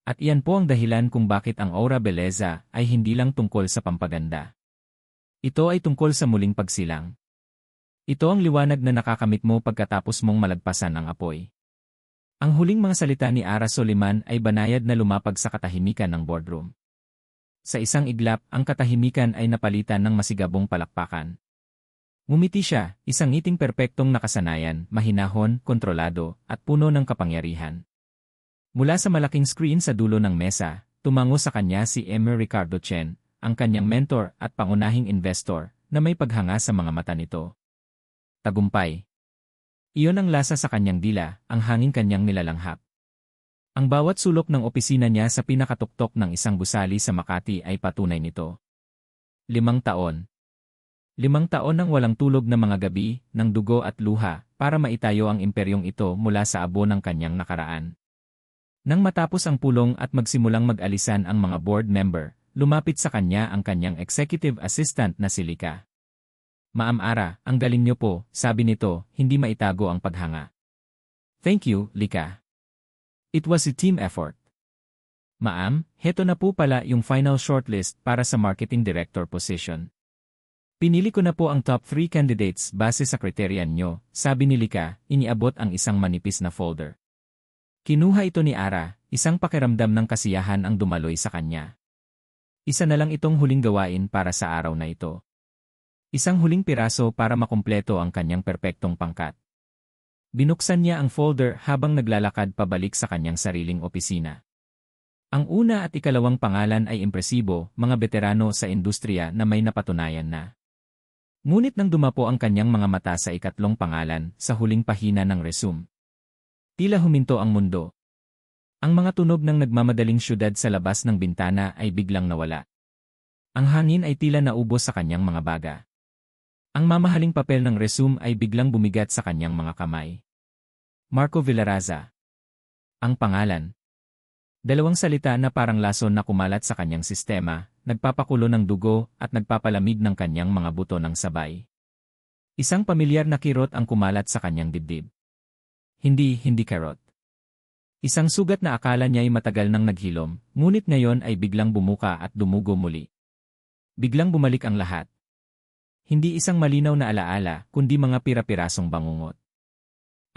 At iyan po ang dahilan kung bakit ang Aura Beleza ay hindi lang tungkol sa pampaganda. Ito ay tungkol sa muling pagsilang. Ito ang liwanag na nakakamit mo pagkatapos mong malagpasan ang apoy. Ang huling mga salita ni Ara Soliman ay banayad na lumapag sa katahimikan ng boardroom. Sa isang iglap, ang katahimikan ay napalitan ng masigabong palakpakan. Ngumiti siya, isang ngiting perpektong nakasanayan, mahinahon, kontrolado, at puno ng kapangyarihan. Mula sa malaking screen sa dulo ng mesa, tumango sa kanya si Emir Ricardo Chen, ang kanyang mentor at pangunahing investor, na may paghanga sa mga mata nito. Tagumpay. Iyon ang lasa sa kanyang dila, ang hangin kanyang nilalanghap. Ang bawat sulok ng opisina niya sa pinakatuktok ng isang gusali sa Makati ay patunay nito. 5 taon. 5 taon ng walang tulog na mga gabi, ng dugo at luha, para maitayo ang imperyong ito mula sa abo ng kanyang nakaraan. Nang matapos ang pulong at magsimulang mag-alisan ang mga board member, lumapit sa kanya ang kanyang executive assistant na si Lika. Ma'am Ara, ang galing niyo po, sabi nito, hindi maitago ang paghanga. Thank you, Lika. It was a team effort. Ma'am, heto na po pala yung final shortlist para sa marketing director position. Pinili ko na po ang top 3 candidates base sa kriterian nyo, sabi ni Lika, iniabot ang isang manipis na folder. Kinuha ito ni Ara, isang pakiramdam ng kasiyahan ang dumaloy sa kanya. Isa na lang itong huling gawain para sa araw na ito. Isang huling piraso para makumpleto ang kanyang perpektong pangkat. Binuksan niya ang folder habang naglalakad pabalik sa kanyang sariling opisina. Ang una at ikalawang pangalan ay impresibo, mga veterano sa industriya na may napatunayan na. Ngunit nang dumapo ang kanyang mga mata sa ikatlong pangalan, sa huling pahina ng resume, tila huminto ang mundo. Ang mga tunog ng nagmamadaling syudad sa labas ng bintana ay biglang nawala. Ang hangin ay tila naubos sa kanyang mga baga. Ang mamahaling papel ng resume ay biglang bumigat sa kanyang mga kamay. Marco Villaraza. Ang pangalan. 2 salita na parang lason na kumalat sa kanyang sistema, nagpapakulo ng dugo at nagpapalamig ng kanyang mga buto ng sabay. Isang pamilyar na kirot ang kumalat sa kanyang dibdib. Hindi karot. Isang sugat na akala niya ay matagal nang naghilom, ngunit ngayon ay biglang bumuka at dumugo muli. Biglang bumalik ang lahat. Hindi isang malinaw na alaala, kundi mga pira-pirasong bangungot.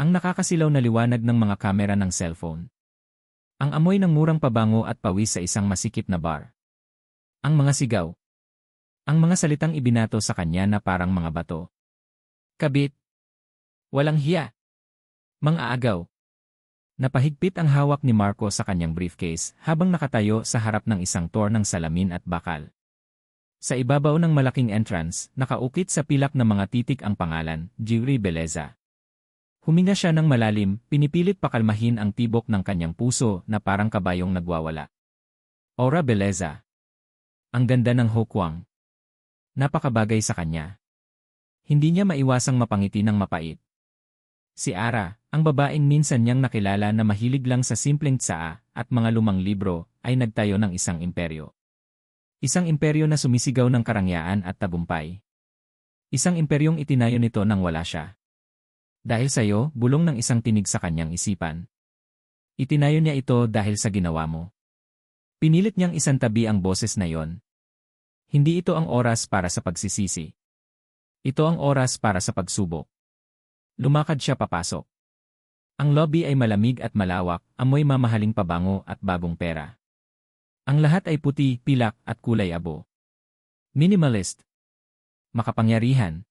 Ang nakakasilaw na liwanag ng mga kamera ng cellphone. Ang amoy ng murang pabango at pawis sa isang masikip na bar. Ang mga sigaw. Ang mga salitang ibinato sa kanya na parang mga bato. Kabit. Walang hiya. Mga agaw. Napahigpit ang hawak ni Marco sa kanyang briefcase habang nakatayo sa harap ng isang tor ng salamin at bakal. Sa ibabaw ng malaking entrance, nakaukit sa pilak na mga titik ang pangalan, Aura Beleza. Huminga siya ng malalim, pinipilit pakalmahin ang tibok ng kanyang puso na parang kabayong nagwawala. Aura Beleza. Ang ganda ng hokwang. Napakabagay sa kanya. Hindi niya maiwasang mapangiti ng mapait. Si Ara, ang babaeng minsan niyang nakilala na mahilig lang sa simpleng tsaa at mga lumang libro, ay nagtayo ng isang imperyo. Isang imperyo na sumisigaw ng karangyaan at tagumpay. Isang imperyong itinayo nito nang wala siya. Dahil sa'yo, bulong ng isang tinig sa kanyang isipan. Itinayo niya ito dahil sa ginawa mo. Pinilit niyang isantabi ang boses na yon. Hindi ito ang oras para sa pagsisisi. Ito ang oras para sa pagsubok. Lumakad siya papasok. Ang lobby ay malamig at malawak, amoy mamahaling pabango at bagong pera. Ang lahat ay puti, pilak at kulay abo. Minimalist. Makapangyarihan.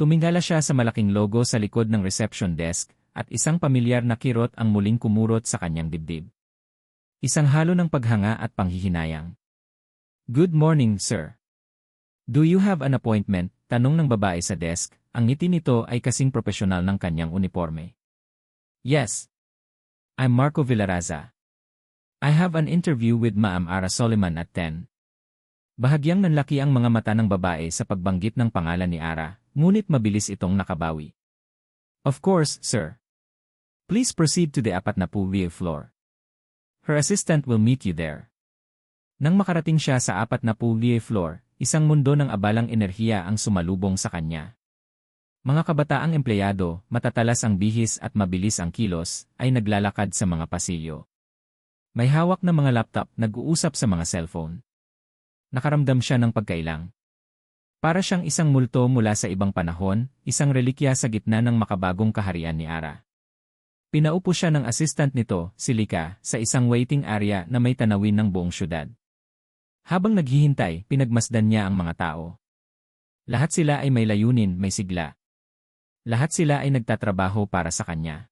Tumingala siya sa malaking logo sa likod ng reception desk at isang pamilyar na kirot ang muling kumurot sa kanyang dibdib. Isang halo ng paghanga at panghihinayang. Good morning, sir. Do you have an appointment? Tanong ng babae sa desk. Ang ngiti nito ay kasing propesyonal ng kanyang uniforme. Yes. I'm Marco Villaraza. I have an interview with Ma'am Ara Soliman at 10. Bahagyang nanlaki ang mga mata ng babae sa pagbanggit ng pangalan ni Ara, ngunit mabilis itong nakabawi. Of course, sir. Please proceed to the 40th floor. Her assistant will meet you there. Nang makarating siya sa 40th floor, isang mundo ng abalang enerhiya ang sumalubong sa kanya. Mga kabataang empleyado, matatalas ang bihis at mabilis ang kilos, ay naglalakad sa mga pasilyo. May hawak na mga laptop, nag-uusap sa mga cellphone. Nakaramdam siya ng pagkailang. Para siyang isang multo mula sa ibang panahon, isang relikya sa gitna ng makabagong kaharian ni Ara. Pinaupo siya ng assistant nito, si Lika, sa isang waiting area na may tanawin ng buong syudad. Habang naghihintay, pinagmasdan niya ang mga tao. Lahat sila ay may layunin, may sigla. Lahat sila ay nagtatrabaho para sa kanya.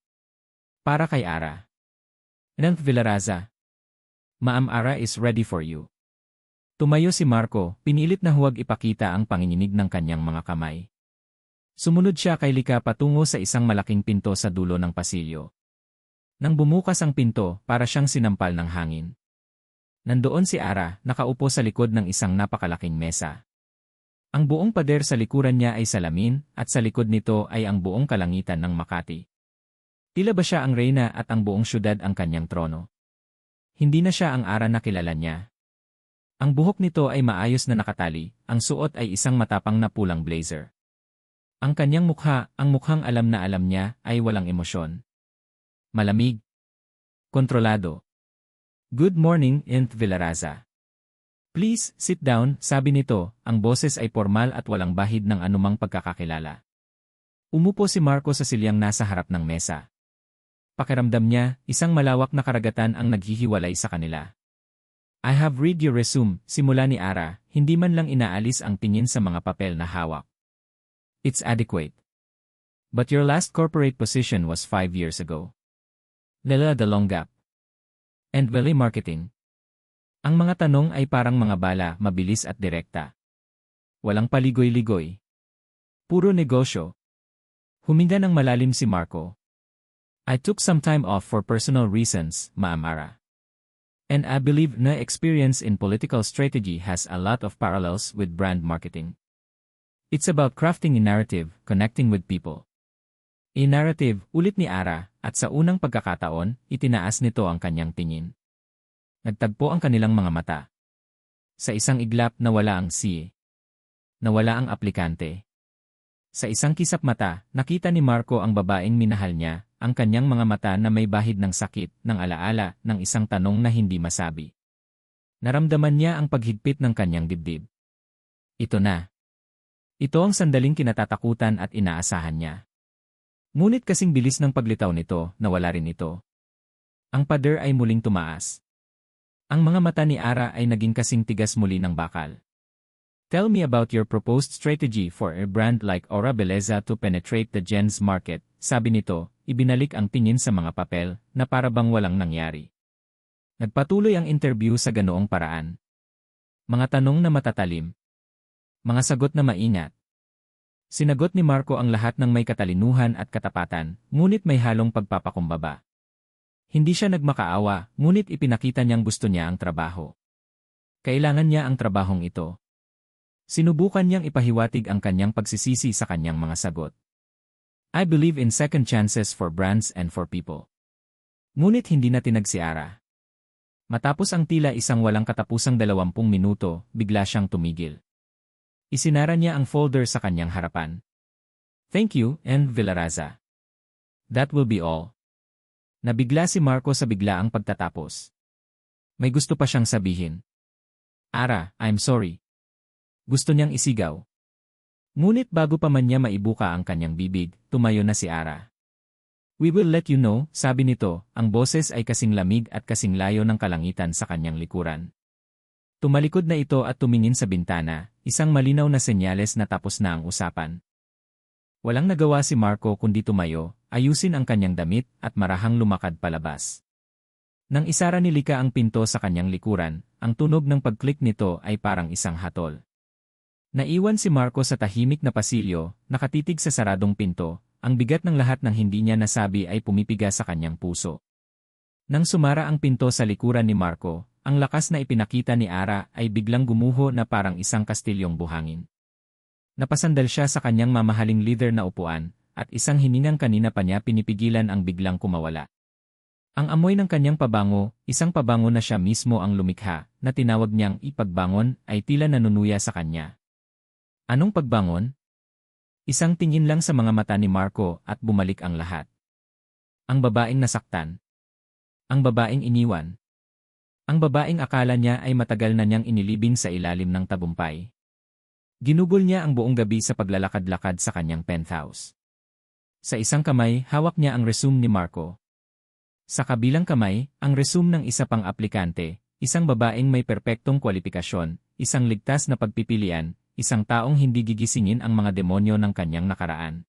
Para kay Ara. Nth Villaraza. Ma'am Ara is ready for you. Tumayo si Marco, pinilit na huwag ipakita ang panginginig ng kanyang mga kamay. Sumunod siya kay Lika patungo sa isang malaking pinto sa dulo ng pasilyo. Nang bumukas ang pinto, para siyang sinampal ng hangin. Nandoon si Ara, nakaupo sa likod ng isang napakalaking mesa. Ang buong pader sa likuran niya ay salamin, at sa likod nito ay ang buong kalangitan ng Makati. Tila ba siya ang reyna at ang buong syudad ang kanyang trono? Hindi na siya ang Ara na kilala niya. Ang buhok nito ay maayos na nakatali, ang suot ay isang matapang na pulang blazer. Ang kanyang mukha, ang mukhang alam na alam niya, ay walang emosyon. Malamig. Kontrolado. Good morning, Nth Villaraza. Please, sit down, sabi nito, ang boses ay formal at walang bahid ng anumang pagkakakilala. Umupo si Marco sa silyang nasa harap ng mesa. Pakiramdam niya, isang malawak na karagatan ang naghihiwalay sa kanila. I have read your resume, simula ni Ara, hindi man lang inaalis ang tingin sa mga papel na hawak. It's adequate. But your last corporate position was 5 years ago. Lela the long gap. And belly marketing. Ang mga tanong ay parang mga bala, mabilis at direkta. Walang paligoy-ligoy. Puro negosyo. Huminga ng malalim si Marco. I took some time off for personal reasons, Ma'am Ara. And I believe na experience in political strategy has a lot of parallels with brand marketing. It's about crafting a narrative, connecting with people. A narrative, ulit ni Ara, at sa unang pagkakataon, itinaas nito ang kanyang tingin. Nagtagpo ang kanilang mga mata. Sa isang iglap nawala ang siye. Nawala ang aplikante. Sa isang kisap mata, nakita ni Marco ang babaeng minahal niya, ang kanyang mga mata na may bahid ng sakit, ng alaala, ng isang tanong na hindi masabi. Naramdaman niya ang paghigpit ng kanyang dibdib. Ito na. Ito ang sandaling kinatatakutan at inaasahan niya. Ngunit kasing bilis ng paglitaw nito, nawala rin ito. Ang pader ay muling tumaas. Ang mga mata ni Ara ay naging kasing tigas muli ng bakal. Tell me about your proposed strategy for a brand like Aura Belleza to penetrate the gens market, sabi nito, ibinalik ang tingin sa mga papel na para bang walang nangyari. Nagpatuloy ang interview sa ganoong paraan. Mga tanong na matatalim. Mga sagot na maingat. Sinagot ni Marco ang lahat ng may katalinuhan at katapatan, ngunit may halong pagpapakumbaba. Hindi siya nagmakaawa, ngunit ipinakita niyang gusto niya ang trabaho. Kailangan niya ang trabahong ito. Sinubukan niyang ipahiwatig ang kanyang pagsisisi sa kanyang mga sagot. I believe in second chances for brands and for people. Ngunit hindi na tinag si Ara. Matapos ang tila isang walang katapusang 20 minuto, bigla siyang tumigil. Isinara niya ang folder sa kanyang harapan. Thank you, Nth Villaraza. That will be all. Nabigla si Marco sa biglaang pagtatapos. May gusto pa siyang sabihin. Ara, I'm sorry. Gusto niyang isigaw. Ngunit bago pa man niya maibuka ang kanyang bibig, tumayo na si Ara. We will let you know, sabi nito, ang boses ay kasing lamig at kasing layo ng kalangitan sa kanyang likuran. Tumalikod na ito at tumingin sa bintana, isang malinaw na senyales na tapos na ang usapan. Walang nagawa si Marco kundi tumayo, ayusin ang kanyang damit at marahang lumakad palabas. Nang isara ni Lika ang pinto sa kanyang likuran, ang tunog ng pag-click nito ay parang isang hatol. Naiwan si Marco sa tahimik na pasilyo, nakatitig sa saradong pinto, ang bigat ng lahat ng hindi niya nasabi ay pumipiga sa kanyang puso. Nang sumara ang pinto sa likuran ni Marco, ang lakas na ipinakita ni Ara ay biglang gumuho na parang isang kastilyong buhangin. Napasandal siya sa kanyang mamahaling leather na upuan, at isang hiningang kanina pa niya pinipigilan ang biglang kumawala. Ang amoy ng kanyang pabango, isang pabango na siya mismo ang lumikha, na tinawag niyang ipagbangon, ay tila nanunuya sa kanya. Anong pagbangon? Isang tingin lang sa mga mata ni Marco at bumalik ang lahat. Ang babaeng nasaktan. Ang babaeng iniwan. Ang babaeng akala niya ay matagal na niyang inilibing sa ilalim ng tagumpay. Ginugol niya ang buong gabi sa paglalakad-lakad sa kanyang penthouse. Sa isang kamay, hawak niya ang resume ni Marco. Sa kabilang kamay, ang resume ng isa pang aplikante, isang babaeng may perpektong kwalifikasyon, isang ligtas na pagpipilian, isang taong hindi gigisingin ang mga demonyo ng kanyang nakaraan.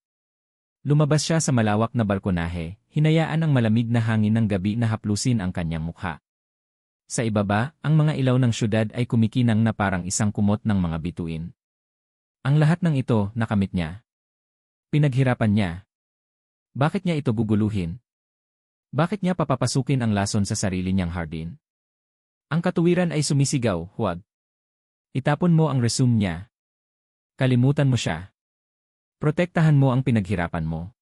Lumabas siya sa malawak na balkonahe, hinayaan ang malamig na hangin ng gabi na haplusin ang kanyang mukha. Sa ibaba, ang mga ilaw ng syudad ay kumikinang na parang isang kumot ng mga bituin. Ang lahat ng ito, nakamit niya. Pinaghirapan niya. Bakit niya ito guguluhin? Bakit niya papapasukin ang lason sa sarili niyang hardin? Ang katuwiran ay sumisigaw, huwag. Itapon mo ang resume niya. Kalimutan mo siya. Protektahan mo ang pinaghirapan mo.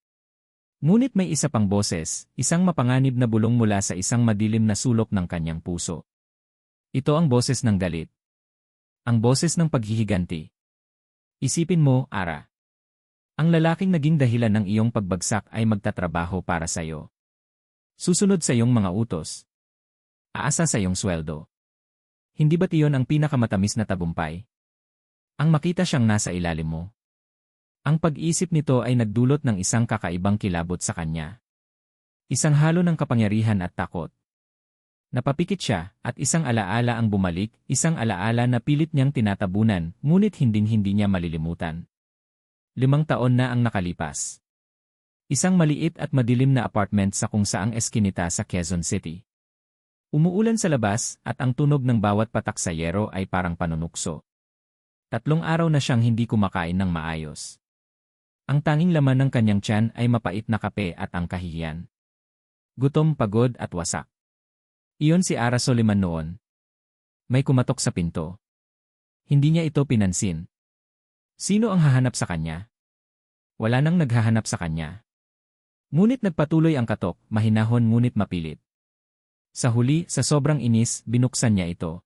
Ngunit may isa pang boses, isang mapanganib na bulong mula sa isang madilim na sulok ng kanyang puso. Ito ang boses ng galit. Ang boses ng paghihiganti. Isipin mo, Ara. Ang lalaking naging dahilan ng iyong pagbagsak ay magtatrabaho para sa iyo. Susunod sa iyong mga utos. Aasa sa iyong sweldo. Hindi ba't iyon ang pinakamatamis na tagumpay? Ang makita siyang nasa ilalim mo. Ang pag-isip nito ay nagdulot ng isang kakaibang kilabot sa kanya. Isang halo ng kapangyarihan at takot. Napapikit siya, at isang alaala ang bumalik, isang alaala na pilit niyang tinatabunan, ngunit hinding-hindi niya malilimutan. 5 taon na ang nakalipas. Isang maliit at madilim na apartment sa kung saang eskinita sa Quezon City. Umuulan sa labas, at ang tunog ng bawat patak sa yero ay parang panunukso. 3 araw na siyang hindi kumakain ng maayos. Ang tanging laman ng kanyang tiyan ay mapait na kape at ang kahihiyan. Gutom, pagod at wasak. Iyon si Ara Soliman noon. May kumatok sa pinto. Hindi niya ito pinansin. Sino ang hahanap sa kanya? Wala nang naghahanap sa kanya. Ngunit nagpatuloy ang katok, mahinahon ngunit mapilit. Sa huli, sa sobrang inis, binuksan niya ito.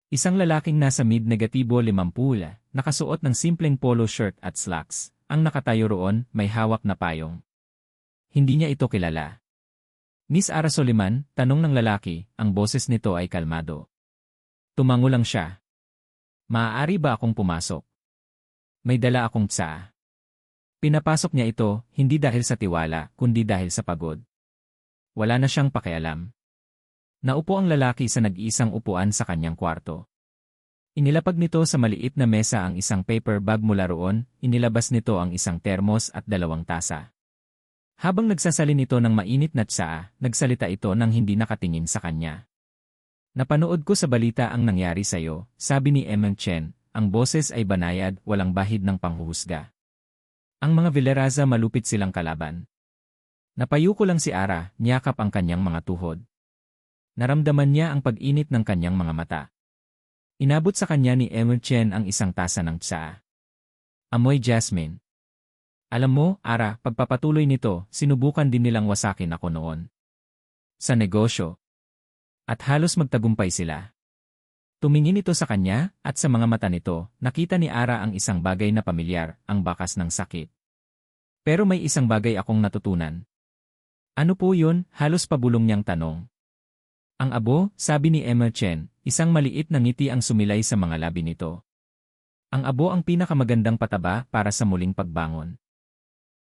Isang lalaking nasa mid-negatibo 50, nakasuot ng simpleng polo shirt at slacks, ang nakatayo roon, may hawak na payong. Hindi niya ito kilala. Miss Ara Soliman, tanong ng lalaki, ang boses nito ay kalmado. Tumango lang siya. Maaari ba akong pumasok? May dala akong tsaa. Pinapasok niya ito, hindi dahil sa tiwala, kundi dahil sa pagod. Wala na siyang pakialam. Naupo ang lalaki sa nag-iisang upuan sa kanyang kwarto. Inilapag nito sa maliit na mesa ang isang paper bag mula roon, inilabas nito ang isang termos at 2 tasa. Habang nagsasalin ito ng mainit na tsaa, nagsalita ito nang hindi nakatingin sa kanya. Napanood ko sa balita ang nangyari sa iyo, sabi ni Emma Chen, ang boses ay banayad, walang bahid ng panghuhusga. Ang mga Villaraza malupit silang kalaban. Napayuko lang si Ara, niyakap ang kanyang mga tuhod. Naramdaman niya ang pag-init ng kanyang mga mata. Inabot sa kanya ni Emma Chen ang isang tasa ng tsaa. Amoy jasmine. Alam mo, Ara, pagpapatuloy nito, sinubukan din nilang wasakin ako noon. Sa negosyo. At halos magtagumpay sila. Tumingin ito sa kanya, at sa mga mata nito, nakita ni Ara ang isang bagay na pamilyar, ang bakas ng sakit. Pero may isang bagay akong natutunan. Ano po yun? Halos pabulong niyang tanong. Ang abo, sabi ni Emma Chen, isang maliit na ngiti ang sumilay sa mga labi nito. Ang abo ang pinakamagandang pataba para sa muling pagbangon.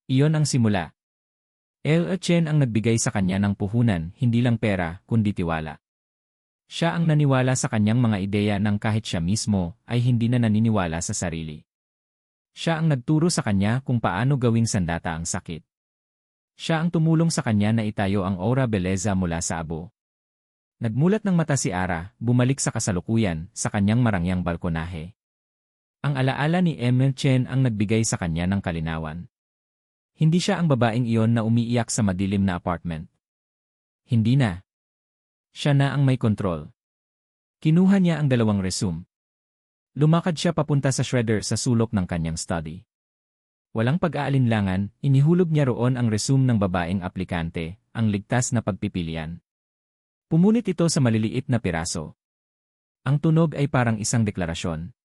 Iyon ang simula. Emma Chen ang nagbigay sa kanya ng puhunan, hindi lang pera, kundi tiwala. Siya ang naniwala sa kanyang mga ideya nang kahit siya mismo ay hindi na naniniwala sa sarili. Siya ang nagturo sa kanya kung paano gawing sandata ang sakit. Siya ang tumulong sa kanya na itayo ang aura beleza mula sa abo. Nagmulat ng mata si Ara, bumalik sa kasalukuyan, sa kanyang marangyang balkonahe. Ang alaala ni Emma Chen ang nagbigay sa kanya ng kalinawan. Hindi siya ang babaeng iyon na umiiyak sa madilim na apartment. Hindi na. Siya na ang may kontrol. Kinuha niya ang 2 resume. Lumakad siya papunta sa shredder sa sulok ng kanyang study. Walang pag-aalinlangan, inihulog niya roon ang resume ng babaeng aplikante, ang ligtas na pagpipilian. Pumunit ito sa maliliit na piraso. Ang tunog ay parang isang deklarasyon.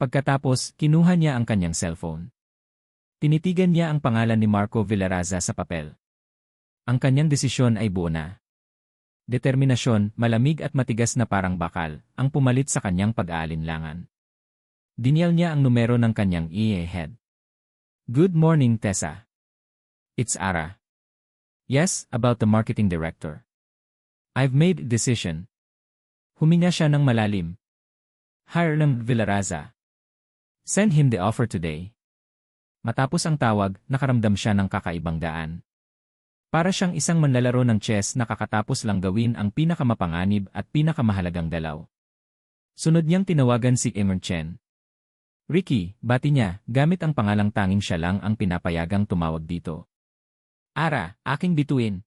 Pagkatapos, kinuha niya ang kanyang cellphone. Tinitigan niya ang pangalan ni Marco Villaraza sa papel. Ang kanyang desisyon ay buo na. Determinasyon, malamig at matigas na parang bakal, ang pumalit sa kanyang pag-aalinlangan. Dinial niya ang numero ng kanyang e-head. Good morning, Tessa. It's Ara. Yes, about the marketing director. I've made a decision. Huminga siya ng malalim. Hire Villaraza. Send him the offer today. Matapos ang tawag, nakaramdam siya ng kakaibang gaan. Para siyang isang manlalaro ng chess na kakatapos lang gawin ang pinakamapanganib at pinakamahalagang dalaw. Sunod niyang tinawagan si Emer Chen. Ricky, bati niya, gamit ang pangalang tanging siya lang ang pinapayagang tumawag dito. Ara, aking bituin.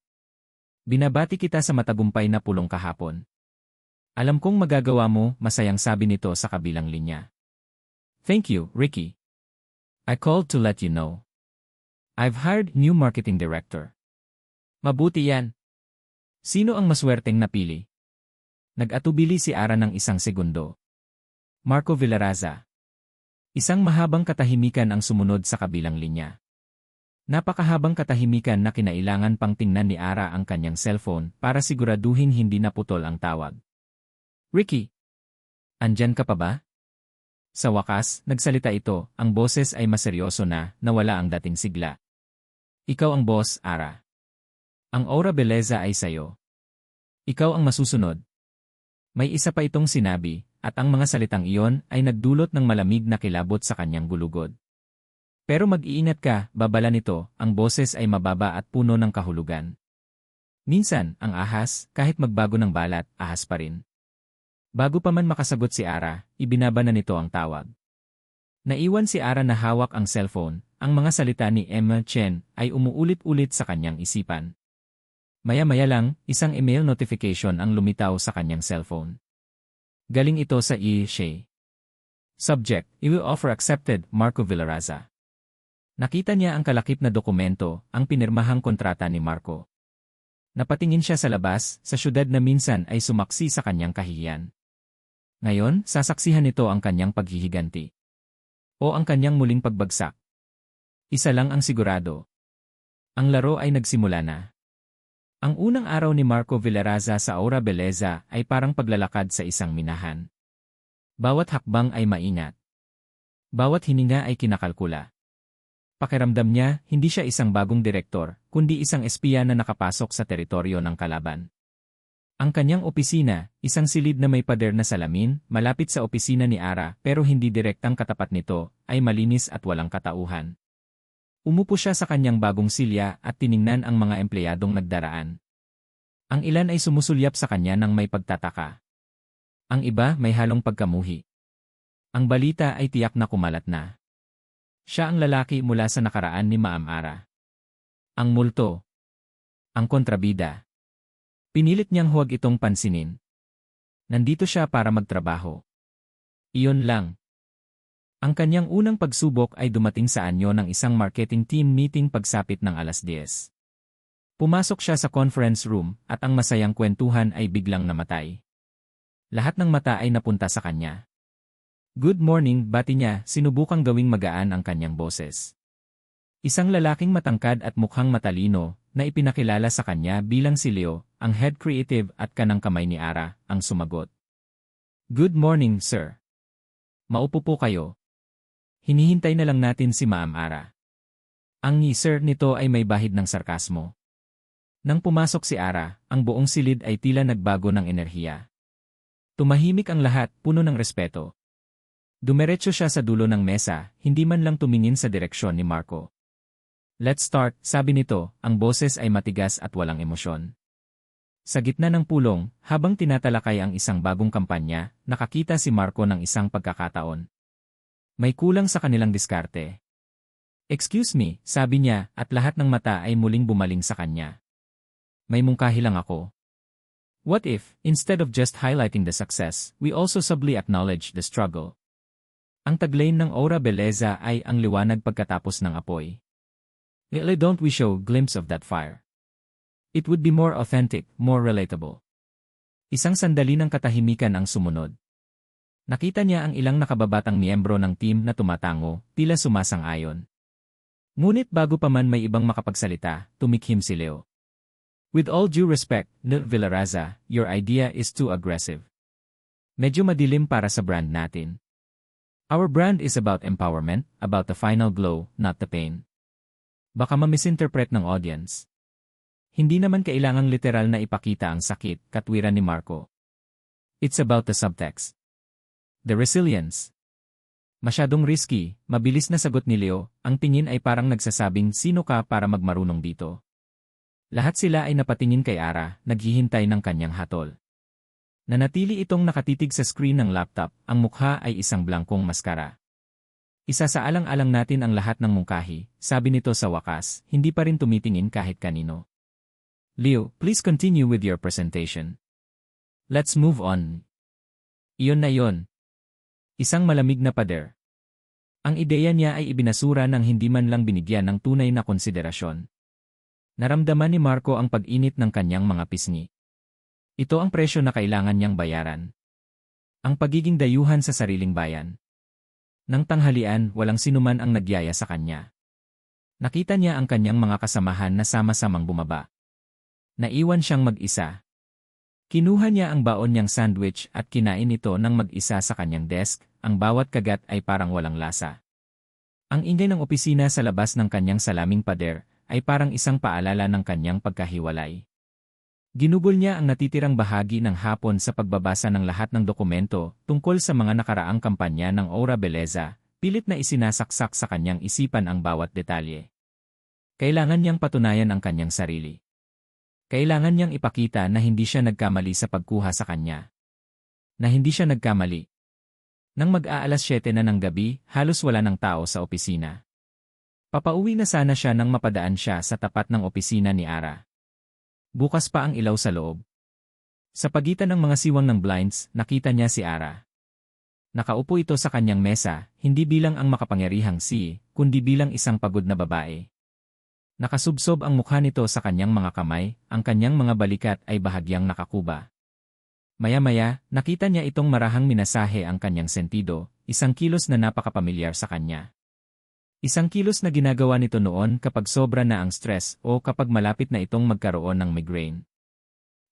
Binabati kita sa matagumpay na pulong kahapon. Alam kong magagawa mo, masayang sabi nito sa kabilang linya. Thank you, Ricky. I called to let you know. I've hired new marketing director. Mabuti yan. Sino ang maswerteng napili? Nag-atubili si Ara ng isang segundo. Marco Villaraza. Isang mahabang katahimikan ang sumunod sa kabilang linya. Napakahabang katahimikan na kinailangan pang tingnan ni Ara ang kanyang cellphone para siguraduhin hindi naputol ang tawag. Ricky! Andyan ka pa ba? Sa wakas, nagsalita ito, ang boses ay maseryoso na, nawala ang dating sigla. Ikaw ang boss, Ara. Ang aura beleza ay sayo. Ikaw ang masusunod. May isa pa itong sinabi, at ang mga salitang iyon ay nagdulot ng malamig na kilabot sa kanyang gulugod. Pero mag-iingat ka, babala nito, ang boses ay mababa at puno ng kahulugan. Minsan, ang ahas, kahit magbago ng balat, ahas pa rin. Bago pa man makasagot si Ara, ibinaba na nito ang tawag. Naiwan si Ara na hawak ang cellphone, ang mga salita ni Emma Chen ay umuulit-ulit sa kanyang isipan. Maya-maya lang, isang email notification ang lumitaw sa kanyang cellphone. Galing ito sa e-Shay. Subject, I-will offer accepted, Marco Villaraza. Nakita niya ang kalakip na dokumento, ang pinirmahang kontrata ni Marco. Napatingin siya sa labas, sa syudad na minsan ay sumaksi sa kanyang kahihiyan. Ngayon, sasaksihan nito ang kanyang paghihiganti. O ang kanyang muling pagbagsak. Isa lang ang sigurado. Ang laro ay nagsimula na. Ang unang araw ni Marco Villaraza sa Aura Beleza ay parang paglalakad sa isang minahan. Bawat hakbang ay maingat. Bawat hininga ay kinakalkula. Pakiramdam niya, hindi siya isang bagong direktor, kundi isang espiya na nakapasok sa teritoryo ng kalaban. Ang kanyang opisina, isang silid na may pader na salamin, malapit sa opisina ni Ara pero hindi direktang katapat nito, ay malinis at walang katauhan. Umupo siya sa kanyang bagong silya at tiningnan ang mga empleyadong nagdaraan. Ang ilan ay sumusulyap sa kanya ng may pagtataka. Ang iba may halong pagkamuhi. Ang balita ay tiyak na kumalat na. Siya ang lalaki mula sa nakaraan ni Ma'am Ara. Ang multo. Ang kontrabida. Pinilit niyang huwag itong pansinin. Nandito siya para magtrabaho. Iyon lang. Ang kanyang unang pagsubok ay dumating sa anyo ng isang marketing team meeting pagsapit ng 10:00. Pumasok siya sa conference room at ang masayang kwentuhan ay biglang namatay. Lahat ng mata ay napunta sa kanya. Good morning, bati niya, sinubukang gawing magaan ang kanyang boses. Isang lalaking matangkad at mukhang matalino na ipinakilala sa kanya bilang si Leo, ang head creative at kanang kamay ni Ara, ang sumagot. Good morning, sir. Maupo po kayo. Hinihintay na lang natin si Ma'am Ara. Ang sir nito ay may bahid ng sarkasmo. Nang pumasok si Ara, ang buong silid ay tila nagbago ng enerhiya. Tumahimik ang lahat, puno ng respeto. Dumiretso siya sa dulo ng mesa, hindi man lang tumingin sa direksyon ni Marco. Let's start, sabi nito, ang boses ay matigas at walang emosyon. Sa gitna ng pulong, habang tinatalakay ang isang bagong kampanya, nakakita si Marco ng isang pagkakataon. May kulang sa kanilang diskarte. Excuse me, sabi niya, at lahat ng mata ay muling bumaling sa kanya. May mungkahi lang ako. What if, instead of just highlighting the success, we also subtly acknowledge the struggle? Ang tagline ng Aura Beleza ay ang liwanag pagkatapos ng apoy. Why don't we show a glimpse of that fire? It would be more authentic, more relatable. Isang sandali ng katahimikan ang sumunod. Nakita niya ang ilang nakababatang miyembro ng team na tumatango, tila sumasang-ayon. Ngunit bago pa man may ibang makapagsalita, tumikhim si Leo. With all due respect, Villaraza, your idea is too aggressive. Medyo madilim para sa brand natin. Our brand is about empowerment, about the final glow, not the pain. Baka ma-misinterpret ng audience. Hindi naman kailangang literal na ipakita ang sakit, katwiran ni Marco. It's about the subtext. The resilience. Masyadong risky, mabilis na sagot ni Leo, ang tingin ay parang nagsasabing sino ka para magmarunong dito. Lahat sila ay napatingin kay Ara, naghihintay ng kanyang hatol. Nanatili itong nakatitig sa screen ng laptop, ang mukha ay isang blankong maskara. Isa sa alang-alang natin ang lahat ng mungkahi, sabi nito sa wakas, hindi pa rin tumitingin kahit kanino. Leo, please continue with your presentation. Let's move on. Iyon na iyon. Isang malamig na pader. Ang ideya niya ay ibinasura ng hindi man lang binigyan ng tunay na konsiderasyon. Naramdaman ni Marco ang pag-init ng kanyang mga pisngi. Ito ang presyo na kailangan niyang bayaran. Ang pagiging dayuhan sa sariling bayan. Nang tanghalian, walang sinuman ang nagyaya sa kanya. Nakita niya ang kanyang mga kasamahan na sama-samang bumaba. Naiwan siyang mag-isa. Kinuha niya ang baon niyang sandwich at kinain ito ng mag-isa sa kanyang desk, ang bawat kagat ay parang walang lasa. Ang ingay ng opisina sa labas ng kanyang salaming pader ay parang isang paalala ng kanyang pagkahiwalay. Ginugol niya ang natitirang bahagi ng hapon sa pagbabasa ng lahat ng dokumento tungkol sa mga nakaraang kampanya ng Aura Belleza, pilit na isinasaksak sa kanyang isipan ang bawat detalye. Kailangan niyang patunayan ang kanyang sarili. Kailangan niyang ipakita na hindi siya nagkamali sa pagkuha sa kanya. Na hindi siya nagkamali. Nang mag-aalas 7 na ng gabi, halos wala ng tao sa opisina. Papauwi na sana siya nang mapadaan siya sa tapat ng opisina ni Ara. Bukas pa ang ilaw sa loob. Sa pagitan ng mga siwang ng blinds, nakita niya si Ara. Nakaupo ito sa kanyang mesa, hindi bilang ang makapangyarihang kundi bilang isang pagod na babae. Nakasubsob ang mukha nito sa kanyang mga kamay, ang kanyang mga balikat ay bahagyang nakakuba. Maya-maya, nakita niya itong marahang minasahe ang kanyang sentido, isang kilos na napakapamilyar sa kanya. Isang kilos na ginagawa nito noon kapag sobra na ang stress o kapag malapit na itong magkaroon ng migraine.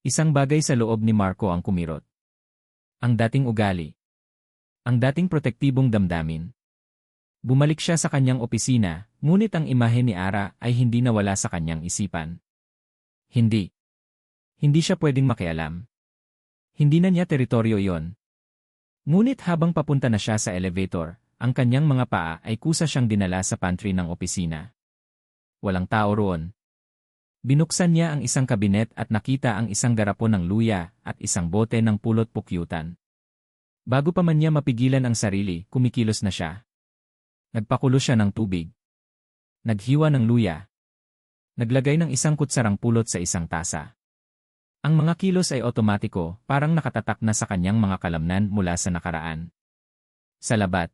Isang bagay sa loob ni Marco ang kumirot. Ang dating ugali. Ang dating protektibong damdamin. Bumalik siya sa kanyang opisina, ngunit ang imahe ni Ara ay hindi nawala sa kanyang isipan. Hindi. Hindi siya pwedeng makialam. Hindi na niya teritoryo iyon. Ngunit habang papunta na siya sa elevator, ang kanyang mga paa ay kusa siyang dinala sa pantry ng opisina. Walang tao roon. Binuksan niya ang isang kabinet at nakita ang isang garapon ng luya at isang bote ng pulot pukyutan. Bago pa man niya mapigilan ang sarili, kumikilos na siya. Nagpakulo siya ng tubig. Naghiwa ng luya. Naglagay ng isang kutsarang pulot sa isang tasa. Ang mga kilos ay otomatiko, parang nakatatak na sa kanyang mga kalamnan mula sa nakaraan. Sa labat.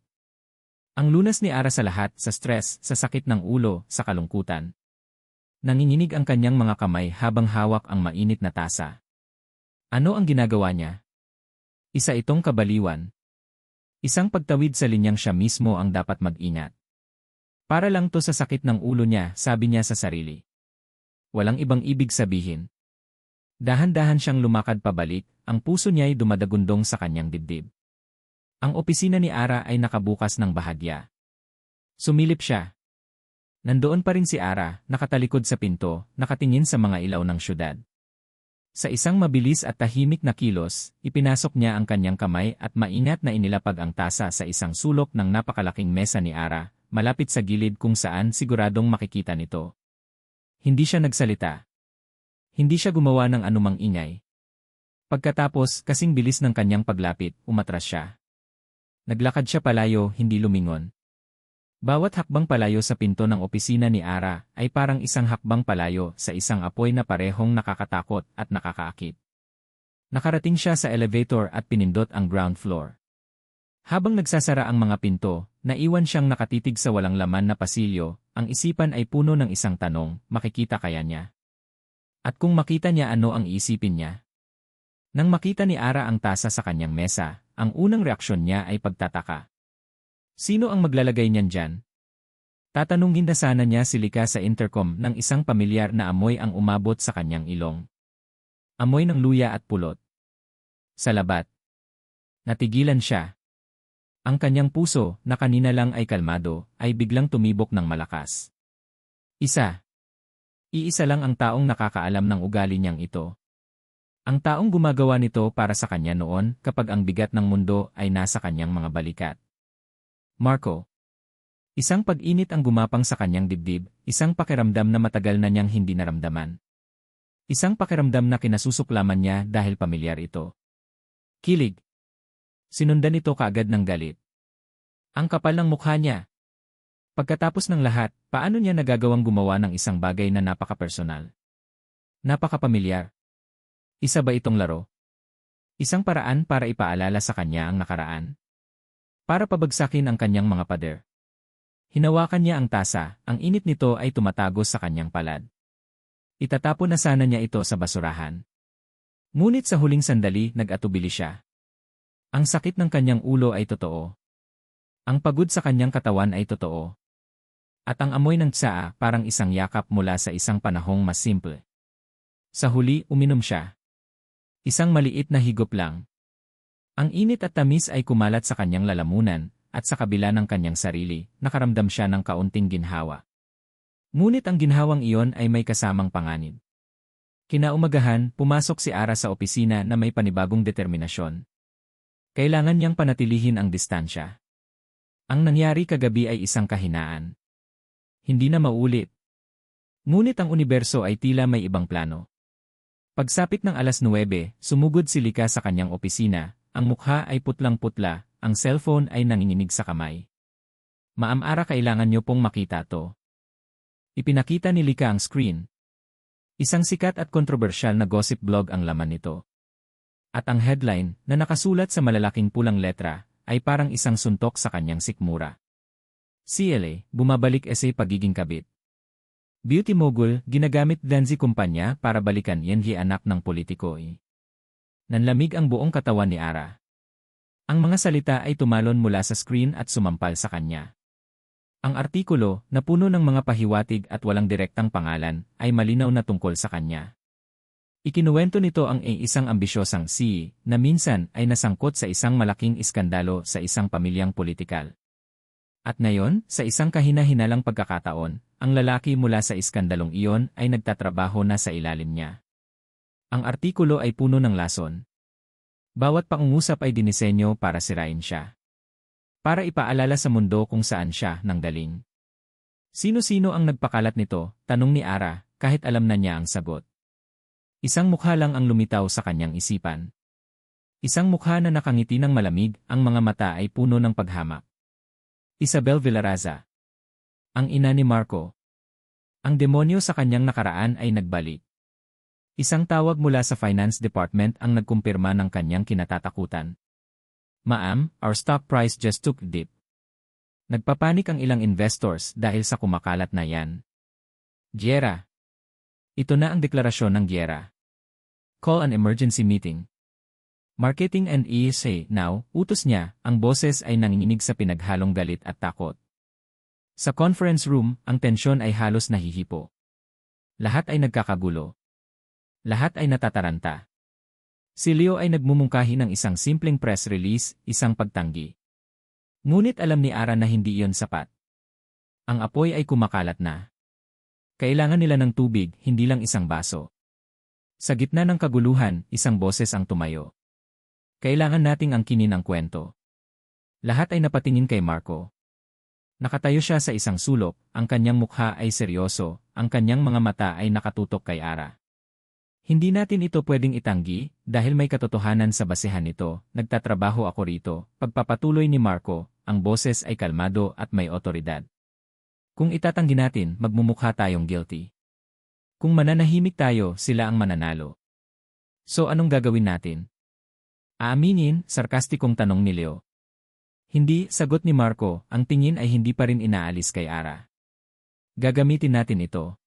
Ang lunas ni Ara sa lahat, sa stress, sa sakit ng ulo, sa kalungkutan. Nanginginig ang kanyang mga kamay habang hawak ang mainit na tasa. Ano ang ginagawa niya? Isa itong kabaliwan. Isang pagtawid sa linyang siya mismo ang dapat mag-ingat. Para lang to sa sakit ng ulo niya, sabi niya sa sarili. Walang ibang ibig sabihin. Dahan-dahan siyang lumakad pabalik, ang puso niya ay dumadagundong sa kanyang dibdib. Ang opisina ni Ara ay nakabukas ng bahagya. Sumilip siya. Nandoon pa rin si Ara, nakatalikod sa pinto, nakatingin sa mga ilaw ng syudad. Sa isang mabilis at tahimik na kilos, ipinasok niya ang kanyang kamay at maingat na inilapag ang tasa sa isang sulok ng napakalaking mesa ni Ara, malapit sa gilid kung saan siguradong makikita nito. Hindi siya nagsalita. Hindi siya gumawa ng anumang ingay. Pagkatapos, kasing bilis ng kanyang paglapit, umatras siya. Naglakad siya palayo, hindi lumingon. Bawat hakbang palayo sa pinto ng opisina ni Ara ay parang isang hakbang palayo sa isang apoy na parehong nakakatakot at nakakaakit. Nakarating siya sa elevator at pinindot ang ground floor. Habang nagsasara ang mga pinto, naiwan siyang nakatitig sa walang laman na pasilyo, ang isipan ay puno ng isang tanong, makikita kaya niya? At kung makita niya, ano ang iisipin niya? Nang makita ni Ara ang tasa sa kanyang mesa, ang unang reaksyon niya ay pagtataka. Sino ang maglalagay niyan dyan? Tatanungin na sana niya si Lika sa intercom ng isang pamilyar na amoy ang umabot sa kanyang ilong. Amoy ng luya at pulot. Sa labat. Natigilan siya. Ang kanyang puso, na kanina lang ay kalmado, ay biglang tumibok ng malakas. Iisa lang ang taong nakakaalam ng ugali niyang ito. Ang taong gumagawa nito para sa kanya noon kapag ang bigat ng mundo ay nasa kanyang mga balikat. Marco. Isang pag-init ang gumapang sa kanyang dibdib, isang pakiramdam na matagal na niyang hindi naramdaman. Isang pakiramdam na kinasusuklaman niya dahil pamilyar ito. Kilig. Sinundan ito kaagad ng galit. Ang kapal ng mukha niya. Pagkatapos ng lahat, paano niya nagagawang gumawa ng isang bagay na napaka-personal? Napaka-pamilyar. Isa ba itong laro? Isang paraan para ipaalala sa kanya ang nakaraan. Para pabagsakin ang kanyang mga pader. Hinawakan niya ang tasa, ang init nito ay tumatagos sa kanyang palad. Itatapon na sana niya ito sa basurahan. Ngunit sa huling sandali, nag-atubili siya. Ang sakit ng kanyang ulo ay totoo. Ang pagod sa kanyang katawan ay totoo. At ang amoy ng tsaa parang isang yakap mula sa isang panahong mas simple. Sa huli, uminom siya. Isang maliit na higop lang. Ang init at tamis ay kumalat sa kanyang lalamunan, at sa kabila ng kanyang sarili, nakaramdam siya ng kaunting ginhawa. Ngunit ang ginhawang iyon ay may kasamang panganib. Kinaumagahan, pumasok si Ara sa opisina na may panibagong determinasyon. Kailangan niyang panatilihin ang distansya. Ang nangyari kagabi ay isang kahinaan. Hindi na maulit. Ngunit ang universo ay tila may ibang plano. Pagsapit ng alas 9, sumugod si Lika sa kanyang opisina, ang mukha ay putlang-putla, ang cellphone ay nanginginig sa kamay. Ma'am Ara, kailangan niyo pong makita to. Ipinakita ni Lika ang screen. Isang sikat at kontrobersyal na gossip blog ang laman nito. At ang headline, na nakasulat sa malalaking pulang letra, ay parang isang suntok sa kanyang sikmura. CLA, bumabalik essay pagiging kabit. Beauty mogul, ginagamit Danzi kumpanya para balikan Yenhi, anak ng politiko. Nanlamig ang buong katawan ni Ara. Ang mga salita ay tumalon mula sa screen at sumampal sa kanya. Ang artikulo, na puno ng mga pahiwatig at walang direktang pangalan, ay malinaw na tungkol sa kanya. Ikinuwento nito ang isang ambisyosang CEO na minsan ay nasangkot sa isang malaking iskandalo sa isang pamilyang politikal. At ngayon, sa isang kahina-hinalang pagkakataon, ang lalaki mula sa iskandalong iyon ay nagtatrabaho na sa ilalim niya. Ang artikulo ay puno ng lason. Bawat pangungusap ay dinisenyo para sirain siya. Para ipaalala sa mundo kung saan siya nanggaling. Sino-sino ang nagpakalat nito, tanong ni Ara, kahit alam na niya ang sagot. Isang mukha lang ang lumitaw sa kanyang isipan. Isang mukha na nakangiti ng malamig, ang mga mata ay puno ng paghamak. Isabel Villaraza. Ang ina ni Marco. Ang demonyo sa kanyang nakaraan ay nagbalik. Isang tawag mula sa finance department ang nagkumpirma ng kanyang kinatatakutan. Ma'am, our stock price just took a dip. Nagpapanik ang ilang investors dahil sa kumakalat na yan. Giyera. Ito na ang deklarasyon ng giyera. Call an emergency meeting. Marketing and ESA, now, utos niya, ang boses ay nanginginig sa pinaghalong galit at takot. Sa conference room, ang tensyon ay halos nahihipo. Lahat ay nagkakagulo. Lahat ay natataranta. Si Leo ay nagmumungkahi ng isang simpleng press release, isang pagtanggi. Ngunit alam ni Ara na hindi iyon sapat. Ang apoy ay kumakalat na. Kailangan nila ng tubig, hindi lang isang baso. Sa gitna ng kaguluhan, isang boses ang tumayo. Kailangan nating angkinin ang kwento. Lahat ay napatingin kay Marco. Nakatayo siya sa isang sulok, ang kanyang mukha ay seryoso, ang kanyang mga mata ay nakatutok kay Ara. Hindi natin ito pwedeng itanggi, dahil may katotohanan sa basehan nito, nagtatrabaho ako rito, pagpapatuloy ni Marco, ang boses ay kalmado at may otoridad. Kung itatanggi natin, magmumukha tayong guilty. Kung mananahimik tayo, sila ang mananalo. So anong gagawin natin? Aaminin, sarkastikong tanong ni Leo. Hindi, sagot ni Marco, ang tingin ay hindi pa rin inaalis kay Ara. Gagamitin natin ito.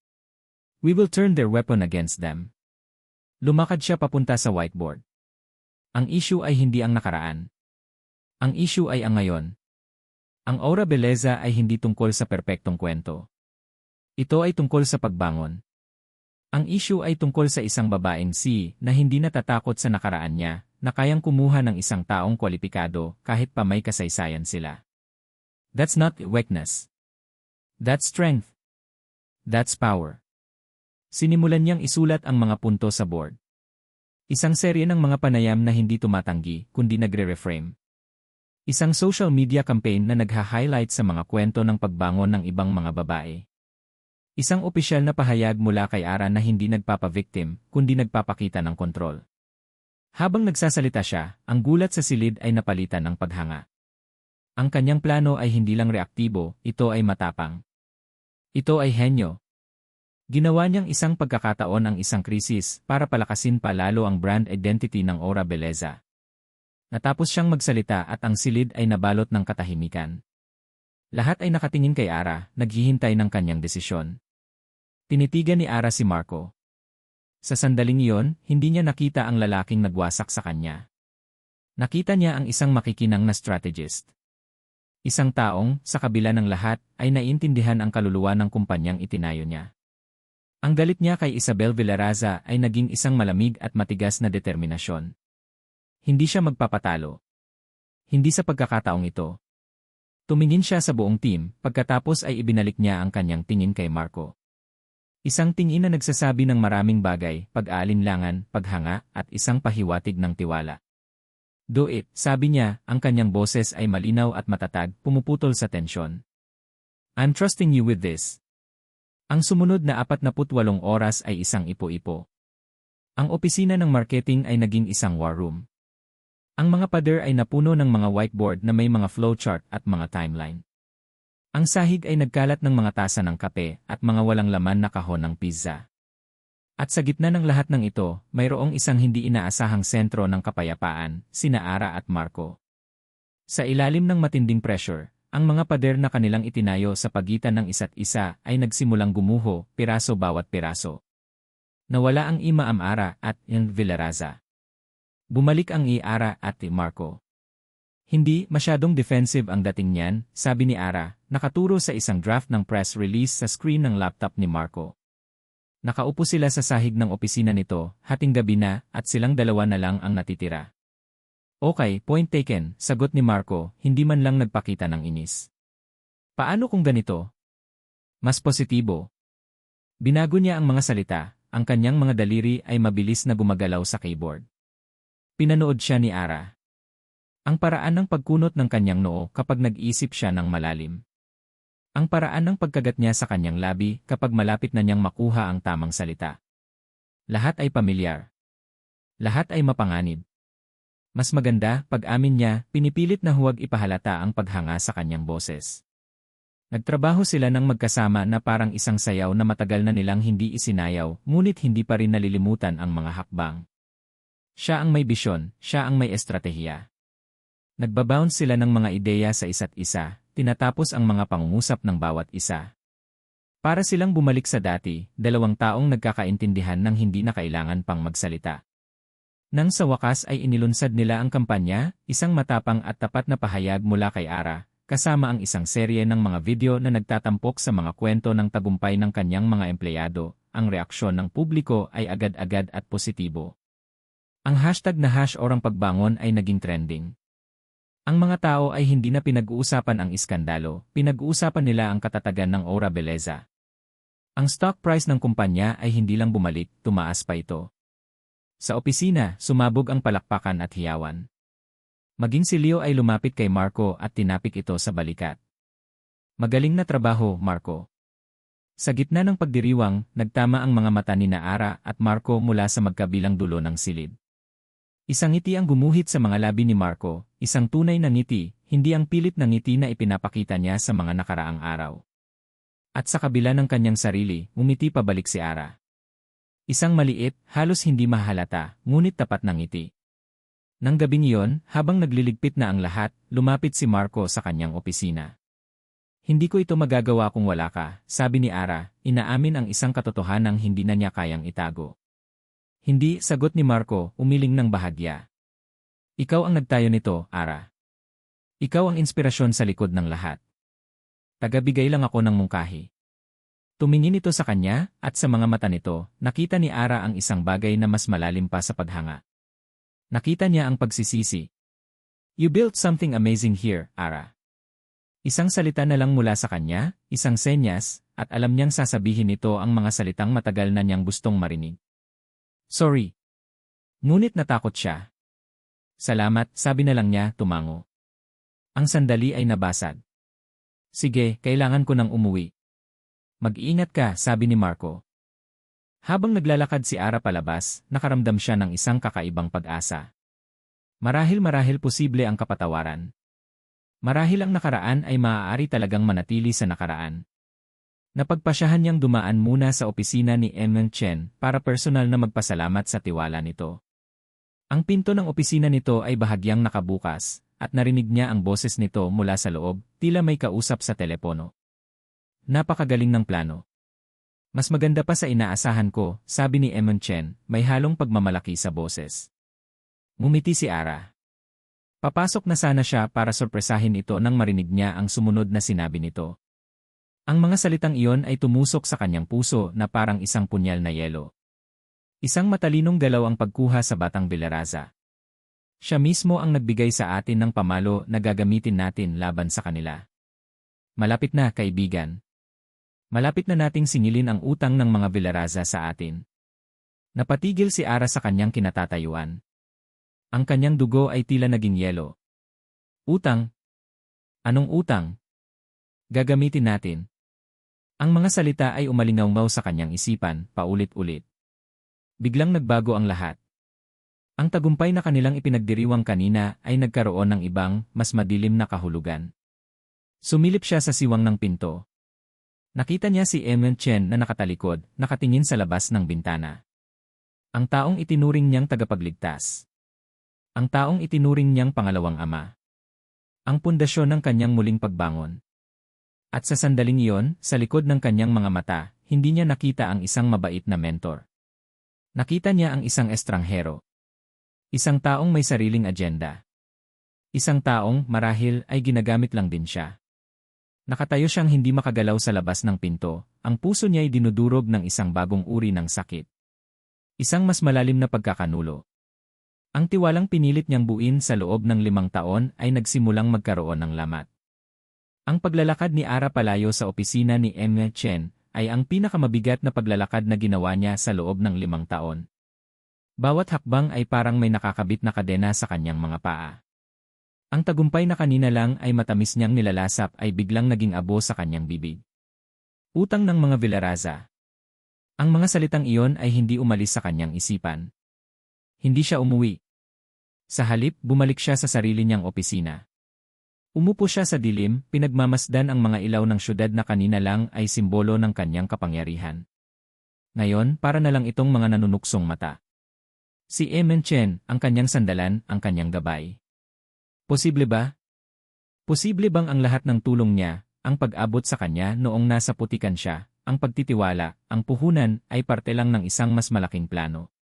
We will turn their weapon against them. Lumakad siya papunta sa whiteboard. Ang issue ay hindi ang nakaraan. Ang issue ay ang ngayon. Ang Aura Beleza ay hindi tungkol sa perpektong kwento. Ito ay tungkol sa pagbangon. Ang issue ay tungkol sa isang babaeng na hindi natatakot sa nakaraan niya, na kayang kumuha ng isang taong kwalipikado kahit pa may kasaysayan sila. That's not weakness. That's strength. That's power. Sinimulan niyang isulat ang mga punto sa board. Isang serye ng mga panayam na hindi tumatanggi, kundi nagre-reframe. Isang social media campaign na nagha-highlight sa mga kwento ng pagbangon ng ibang mga babae. Isang opisyal na pahayag mula kay Ara na hindi nagpapavictim, kundi nagpapakita ng kontrol. Habang nagsasalita siya, ang gulat sa silid ay napalitan ng paghanga. Ang kanyang plano ay hindi lang reaktibo, ito ay matapang. Ito ay henyo. Ginawa niyang isang pagkakataon ang isang krisis para palakasin pa lalo ang brand identity ng Aura Beleza. Natapos siyang magsalita at ang silid ay nabalot ng katahimikan. Lahat ay nakatingin kay Ara, naghihintay ng kanyang desisyon. Tinitigan ni Ara si Marco. Sa sandaling iyon, hindi niya nakita ang lalaking nagwasak sa kanya. Nakita niya ang isang makikinang na strategist. Isang taong, sa kabila ng lahat, ay naiintindihan ang kaluluwa ng kumpanyang itinayo niya. Ang galit niya kay Isabel Villaraza ay naging isang malamig at matigas na determinasyon. Hindi siya magpapatalo. Hindi sa pagkakataong ito. Tumingin siya sa buong team, pagkatapos ay ibinalik niya ang kanyang tingin kay Marco. Isang tingin na nagsasabi ng maraming bagay, pag-aalinlangan, paghanga, at isang pahiwatig ng tiwala. Do it, sabi niya, ang kanyang boses ay malinaw at matatag, pumuputol sa tensyon. I'm trusting you with this. Ang sumunod na 48 oras ay isang ipo-ipo. Ang opisina ng marketing ay naging isang war room. Ang mga pader ay napuno ng mga whiteboard na may mga flowchart at mga timeline. Ang sahig ay nagkalat ng mga tasa ng kape at mga walang laman na kahon ng pizza. At sa gitna ng lahat ng ito, mayroong isang hindi inaasahang sentro ng kapayapaan, sina Ara at Marco. Sa ilalim ng matinding pressure, ang mga pader na kanilang itinayo sa pagitan ng isa't isa ay nagsimulang gumuho, piraso bawat piraso. Nawala ang Ima Ara at yung Villaraza. Bumalik ang Ara at Marco. Hindi masyadong defensive ang dating niyan, sabi ni Ara, nakaturo sa isang draft ng press release sa screen ng laptop ni Marco. Nakaupo sila sa sahig ng opisina nito, hating gabi na, at silang dalawa na lang ang natitira. Okay, point taken, sagot ni Marco, hindi man lang nagpakita ng inis. Paano kung ganito? Mas positibo. Binago niya ang mga salita, ang kanyang mga daliri ay mabilis na gumagalaw sa keyboard. Pinanood siya ni Ara. Ang paraan ng pagkunot ng kanyang noo kapag nag-isip siya ng malalim. Ang paraan ng pagkagat niya sa kanyang labi kapag malapit na niyang makuha ang tamang salita. Lahat ay pamilyar. Lahat ay mapanganib. Mas maganda, pag-amin niya, pinipilit na huwag ipahalata ang paghanga sa kanyang boses. Nagtrabaho sila ng magkasama na parang isang sayaw na matagal na nilang hindi isinayaw, ngunit hindi pa rin nalilimutan ang mga hakbang. Siya ang may bisyon, siya ang may estratehiya. Nagbabounce sila ng mga ideya sa isa't isa, tinatapos ang mga pangungusap ng bawat isa. Para silang bumalik sa dati, dalawang taong nagkakaintindihan ng hindi na kailangan pang magsalita. Nang sa wakas ay inilunsad nila ang kampanya, isang matapang at tapat na pahayag mula kay Ara, kasama ang isang serye ng mga video na nagtatampok sa mga kwento ng tagumpay ng kanyang mga empleyado, ang reaksyon ng publiko ay agad-agad at positibo. Ang hashtag na #orang pagbangon ay naging trending. Ang mga tao ay hindi na pinag-uusapan ang iskandalo, pinag-uusapan nila ang katatagan ng Aura Beleza. Ang stock price ng kumpanya ay hindi lang bumalik, tumaas pa ito. Sa opisina, sumabog ang palakpakan at hiyawan. Maging si Leo ay lumapit kay Marco at tinapik ito sa balikat. Magaling na trabaho, Marco. Sa gitna ng pagdiriwang, nagtama ang mga mata ni Ara at Marco mula sa magkabilang dulo ng silid. Isang ngiti ang gumuhit sa mga labi ni Marco, isang tunay na ngiti, hindi ang pilit na ngiti na ipinapakita niya sa mga nakaraang araw. At sa kabila ng kanyang sarili, umiti pabalik si Ara. Isang maliit, halos hindi mahalata, ngunit tapat na ngiti. Nang gabing iyon, habang nagliligpit na ang lahat, lumapit si Marco sa kanyang opisina. Hindi ko ito magagawa kung wala ka, sabi ni Ara, inaamin ang isang katotohanang hindi na niya kayang itago. Hindi, sagot ni Marco, umiling ng bahagya. Ikaw ang nagtayo nito, Ara. Ikaw ang inspirasyon sa likod ng lahat. Tagabigay lang ako ng mungkahi. Tumingin ito sa kanya, at sa mga mata nito, nakita ni Ara ang isang bagay na mas malalim pa sa paghanga. Nakita niya ang pagsisisi. You built something amazing here, Ara. Isang salita na lang mula sa kanya, isang senyas, at alam niyang sasabihin nito ang mga salitang matagal na niyang gustong marinig. Sorry. Ngunit natakot siya. Salamat, sabi na lang niya, tumango. Ang sandali ay nabasag. Sige, kailangan ko nang umuwi. Mag-iingat ka, sabi ni Marco. Habang naglalakad si Ara palabas, nakaramdam siya ng isang kakaibang pag-asa. Marahil posible ang kapatawaran. Marahil ang nakaraan ay maaari talagang manatili sa nakaraan. Napagpasyahan niyang dumaan muna sa opisina ni Emil Chen para personal na magpasalamat sa tiwala nito. Ang pinto ng opisina nito ay bahagyang nakabukas, at narinig niya ang boses nito mula sa loob, tila may kausap sa telepono. Napakagaling ng plano. Mas maganda pa sa inaasahan ko, sabi ni Emil Chen, may halong pagmamalaki sa boses. Ngumiti si Ara. Papasok na sana siya para sorpresahin ito nang marinig niya ang sumunod na sinabi nito. Ang mga salitang iyon ay tumusok sa kanyang puso na parang isang punyal na yelo. Isang matalinong galaw ang pagkuha sa batang Vilaraza. Siya mismo ang nagbigay sa atin ng pamalo na gagamitin natin laban sa kanila. Malapit na, kaibigan. Malapit na nating singilin ang utang ng mga Vilaraza sa atin. Napatigil si Ara sa kanyang kinatatayuan. Ang kanyang dugo ay tila naging yelo. Utang? Anong utang? Gagamitin natin. Ang mga salita ay umalingaw sa kanyang isipan, paulit-ulit. Biglang nagbago ang lahat. Ang tagumpay na kanilang ipinagdiriwang kanina ay nagkaroon ng ibang, mas madilim na kahulugan. Sumilip siya sa siwang ng pinto. Nakita niya si Emil Chen na nakatalikod, nakatingin sa labas ng bintana. Ang taong itinuring niyang tagapagligtas. Ang taong itinuring niyang pangalawang ama. Ang pundasyon ng kanyang muling pagbangon. At sa sandaling iyon, sa likod ng kanyang mga mata, hindi niya nakita ang isang mabait na mentor. Nakita niya ang isang estranghero. Isang taong may sariling agenda. Isang taong, marahil, ay ginagamit lang din siya. Nakatayo siyang hindi makagalaw sa labas ng pinto, ang puso niya ay dinudurog ng isang bagong uri ng sakit. Isang mas malalim na pagkakanulo. Ang tiwalang pinilit niyang buin sa loob ng 5 taon ay nagsimulang magkaroon ng lamat. Ang paglalakad ni Ara palayo sa opisina ni Emil Chen ay ang pinakamabigat na paglalakad na ginawa niya sa loob ng 5 taon. Bawat hakbang ay parang may nakakabit na kadena sa kanyang mga paa. Ang tagumpay na kanina lang ay matamis niyang nilalasap ay biglang naging abo sa kanyang bibig. Utang ng mga Vilaraza. Ang mga salitang iyon ay hindi umalis sa kanyang isipan. Hindi siya umuwi. Sa halip, bumalik siya sa sarili niyang opisina. Umupo siya sa dilim, pinagmamasdan ang mga ilaw ng syudad na kanina lang ay simbolo ng kanyang kapangyarihan. Ngayon, para na lang itong mga nanunuksong mata. Si Emil Chen, ang kanyang sandalan, ang kanyang gabay. Posible ba? Posible bang ang lahat ng tulong niya, ang pag-abot sa kanya noong nasa putikan siya, ang pagtitiwala, ang puhunan, ay parte lang ng isang mas malaking plano?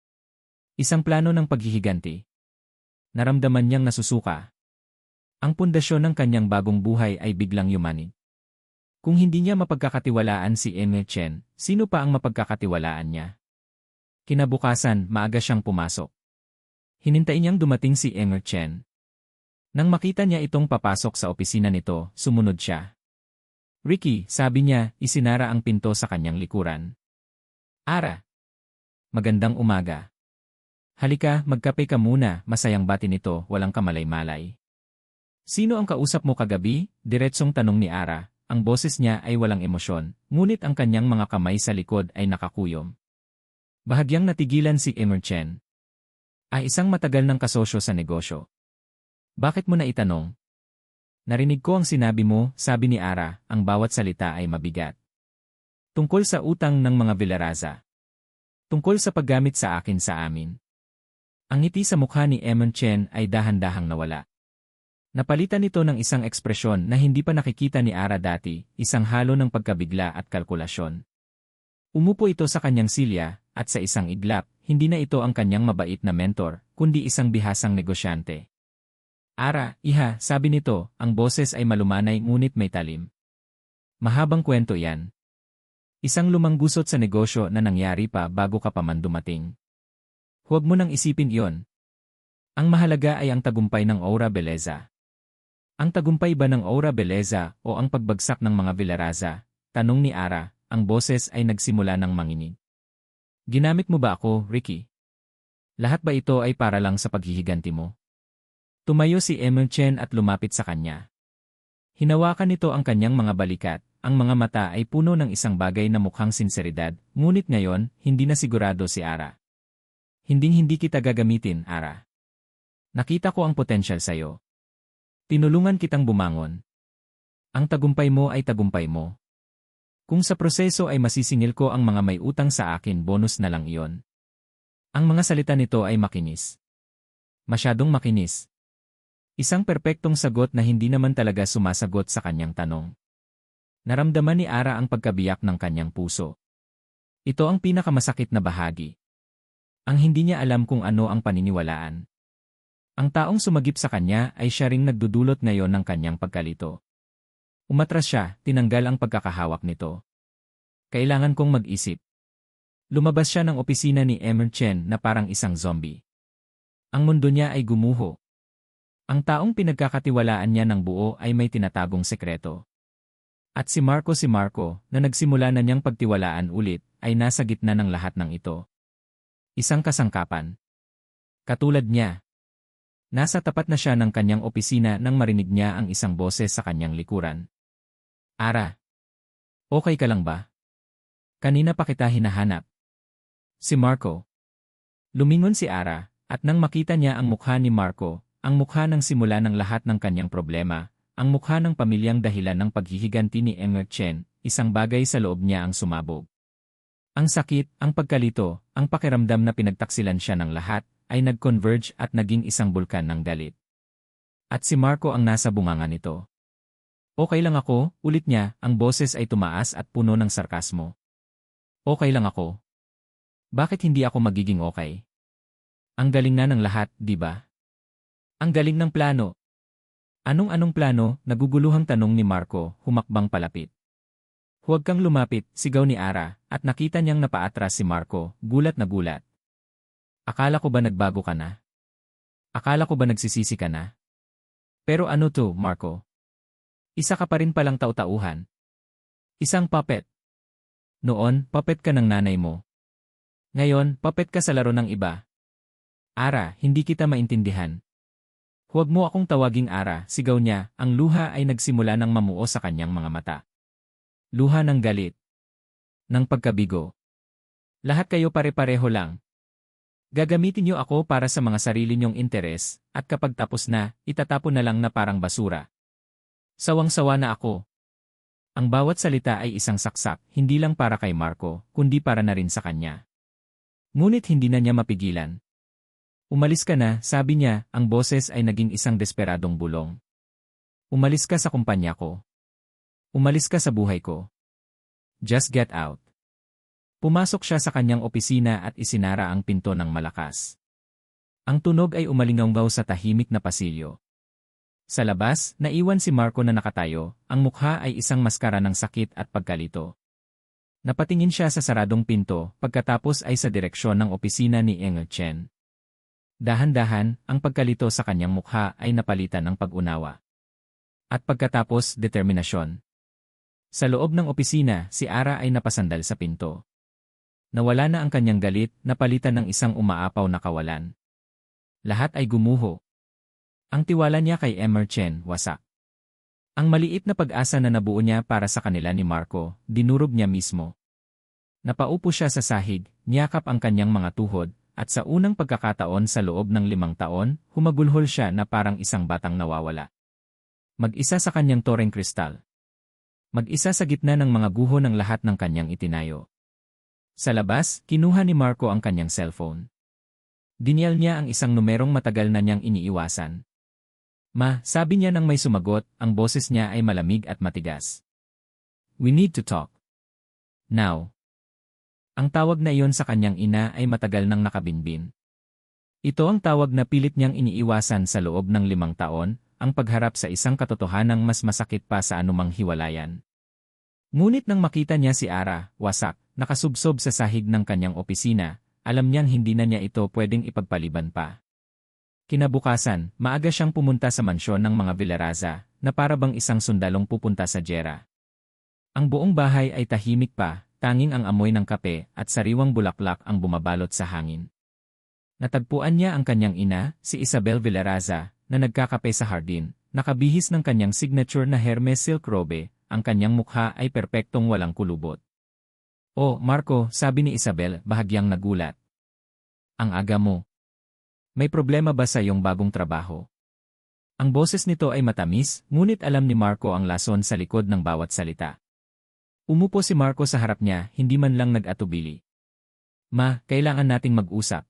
Isang plano ng paghihiganti. Naramdaman niyang nasusuka. Ang pundasyon ng kanyang bagong buhay ay biglang yumanig. Kung hindi niya mapagkakatiwalaan si Emil Chen, sino pa ang mapagkakatiwalaan niya? Kinabukasan, maaga siyang pumasok. Hinintay niyang dumating si Emil Chen. Nang makita niya itong papasok sa opisina nito, sumunod siya. Ricky, sabi niya, isinara ang pinto sa kanyang likuran. Ara. Magandang umaga. Halika, magkape ka muna, masayang bati nito, walang kamalay-malay. Sino ang kausap mo kagabi? Diretsong tanong ni Ara. Ang boses niya ay walang emosyon, ngunit ang kanyang mga kamay sa likod ay nakakuyom. Bahagyang natigilan si Emil Chen. Isang matagal ng kasosyo sa negosyo. Bakit mo na itanong? Narinig ko ang sinabi mo, sabi ni Ara, ang bawat salita ay mabigat. Tungkol sa utang ng mga Vilaraza. Tungkol sa paggamit sa akin sa amin. Ang ngiti sa mukha ni Emil Chen ay dahan-dahang nawala. Napalitan nito ng isang ekspresyon na hindi pa nakikita ni Ara dati, isang halo ng pagkabigla at kalkulasyon. Umupo ito sa kanyang silya, at sa isang iglap, hindi na ito ang kanyang mabait na mentor, kundi isang bihasang negosyante. Ara, iha, sabi nito, ang boses ay malumanay ngunit may talim. Mahabang kwento yan. Isang lumang gusot sa negosyo na nangyari pa bago ka pa man dumating. Huwag mo nang isipin iyon. Ang mahalaga ay ang tagumpay ng Aura Beleza. Ang tagumpay ba ng Aura Beleza o ang pagbagsak ng mga Villaraza? Tanong ni Ara, ang boses ay nagsimula ng manginig. Ginamit mo ba ako, Ricky? Lahat ba ito ay para lang sa paghihiganti mo? Tumayo si Emil Chen at lumapit sa kanya. Hinawakan nito ang kanyang mga balikat, ang mga mata ay puno ng isang bagay na mukhang sinseridad, ngunit ngayon, hindi na sigurado si Ara. Hinding-hindi kita gagamitin, Ara. Nakita ko ang potensyal sa'yo. Tinulungan kitang bumangon. Ang tagumpay mo ay tagumpay mo. Kung sa proseso ay masisingil ko ang mga may utang sa akin, bonus na lang iyon. Ang mga salita nito ay makinis. Masyadong makinis. Isang perpektong sagot na hindi naman talaga sumasagot sa kanyang tanong. Naramdaman ni Ara ang pagkabiyak ng kanyang puso. Ito ang pinakamasakit na bahagi. Ang hindi niya alam kung ano ang paniniwalaan. Ang taong sumagip sa kanya ay siya ring nagdudulot ngayon ng kanyang pagkalito. Umatras siya, tinanggal ang pagkakahawak nito. Kailangan kong mag-isip. Lumabas siya ng opisina ni Emil Chen na parang isang zombie. Ang mundo niya ay gumuho. Ang taong pinagkakatiwalaan niya ng buo ay may tinatagong sekreto. At si Marco na nagsimula na niyang pagtiwalaan ulit, ay nasa gitna ng lahat ng ito. Isang kasangkapan. Katulad niya. Nasa tapat na siya ng kanyang opisina nang marinig niya ang isang boses sa kanyang likuran. Ara. Okay ka lang ba? Kanina pa kita hinahanap. Si Marco. Lumingon si Ara, at nang makita niya ang mukha ni Marco, ang mukha ng simula ng lahat ng kanyang problema, ang mukha ng pamilyang dahilan ng paghihiganti ni Emil Chen, isang bagay sa loob niya ang sumabog. Ang sakit, ang pagkalito, ang pakiramdam na pinagtaksilan siya ng lahat, ay nag-converge at naging isang bulkan ng galit. At si Marco ang nasa bunganga nito. Okay lang ako, ulit niya, ang boses ay tumaas at puno ng sarkasmo. Okay lang ako. Bakit hindi ako magiging okay? Ang galing na ng lahat, di ba? Ang galing ng plano. Anong plano? Naguguluhang tanong ni Marco, humakbang palapit. Huwag kang lumapit, sigaw ni Ara, at nakita niyang napaatras si Marco, gulat na gulat. Akala ko ba nagbago ka na? Akala ko ba nagsisisi ka na? Pero ano to, Marco? Isa ka pa rin palang tau-tauhan. Isang puppet. Noon, puppet ka ng nanay mo. Ngayon, puppet ka sa laro ng iba. Ara, hindi kita maintindihan. Huwag mo akong tawaging Ara, sigaw niya, ang luha ay nagsimula ng mamuo sa kanyang mga mata. Luha ng galit. Ng pagkabigo. Lahat kayo pare-pareho lang. Gagamitin niyo ako para sa mga sarili niyong interes, at kapag tapos na, itatapon na lang na parang basura. Sawang-sawa na ako. Ang bawat salita ay isang saksak, hindi lang para kay Marco, kundi para na rin sa kanya. Ngunit hindi na niya mapigilan. Umalis ka na, sabi niya, ang boses ay naging isang desperadong bulong. Umalis ka sa kumpanya ko. Umalis ka sa buhay ko. Just get out. Pumasok siya sa kanyang opisina at isinara ang pinto ng malakas. Ang tunog ay umalinganggaw sa tahimik na pasilyo. Sa labas, naiwan si Marco na nakatayo, ang mukha ay isang maskara ng sakit at pagkalito. Napatingin siya sa saradong pinto, pagkatapos ay sa direksyon ng opisina ni Emil Chen. Dahan-dahan, ang pagkalito sa kanyang mukha ay napalitan ng pag-unawa. At pagkatapos, determinasyon. Sa loob ng opisina, si Ara ay napasandal sa pinto. Nawala na ang kanyang galit, napalitan ng isang umaapaw na kawalan. Lahat ay gumuho. Ang tiwala niya kay Emil Chen, wasak. Ang maliit na pag-asa na nabuo niya para sa kanila ni Marco, dinurog niya mismo. Napaupo siya sa sahig, niyakap ang kanyang mga tuhod, at sa unang pagkakataon sa loob ng 5 taon, humagulhol siya na parang isang batang nawawala. Mag-isa sa kanyang toreng kristal. Mag-isa sa gitna ng mga guho ng lahat ng kanyang itinayo. Sa labas, kinuha ni Marco ang kanyang cellphone. Dinial niya ang isang numerong matagal na niyang iniiwasan. Ma, sabi niya nang may sumagot, ang boses niya ay malamig at matigas. We need to talk. Now. Ang tawag na iyon sa kanyang ina ay matagal nang nakabinbin. Ito ang tawag na pilit niyang iniiwasan sa loob ng 5 taon, ang pagharap sa isang katotohanang mas masakit pa sa anumang hiwalayan. Ngunit nang makita niya si Ara, wasak, nakasubsob sa sahig ng kanyang opisina, alam niyang hindi na niya ito pwedeng ipagpaliban pa. Kinabukasan, maaga siyang pumunta sa mansyon ng mga Villaraza, na para bang isang sundalong pupunta sa Jera. Ang buong bahay ay tahimik pa, tanging ang amoy ng kape at sariwang bulaklak ang bumabalot sa hangin. Natagpuan niya ang kanyang ina, si Isabel Villaraza, na nagkakape sa hardin, nakabihis ng kanyang signature na Hermes silk robe, ang kanyang mukha ay perpektong walang kulubot. "Oh, Marco," sabi ni Isabel, bahagyang nagulat. "Ang aga mo. May problema ba sa iyong bagong trabaho?" Ang boses nito ay matamis, ngunit alam ni Marco ang lason sa likod ng bawat salita. Umupo si Marco sa harap niya, hindi man lang nag-atubili. "Ma, kailangan nating mag-usap."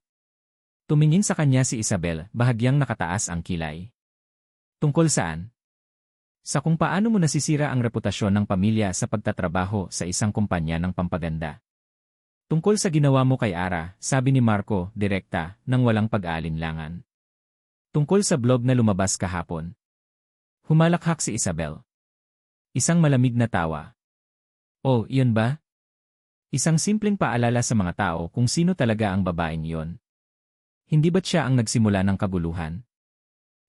Tumingin sa kanya si Isabel, bahagyang nakataas ang kilay. "Tungkol saan?" "Sa kung paano mo nasisira ang reputasyon ng pamilya sa pagtatrabaho sa isang kumpanya ng pampaganda." "Tungkol sa ginawa mo kay Ara," sabi ni Marco, direkta, nang walang pag-aalinlangan. "Tungkol sa blog na lumabas kahapon." Humalakhak si Isabel. Isang malamig na tawa. "Oh, iyon ba?" Isang simpleng paalala sa mga tao kung sino talaga ang babaeng iyon. Hindi ba't siya ang nagsimula ng kaguluhan?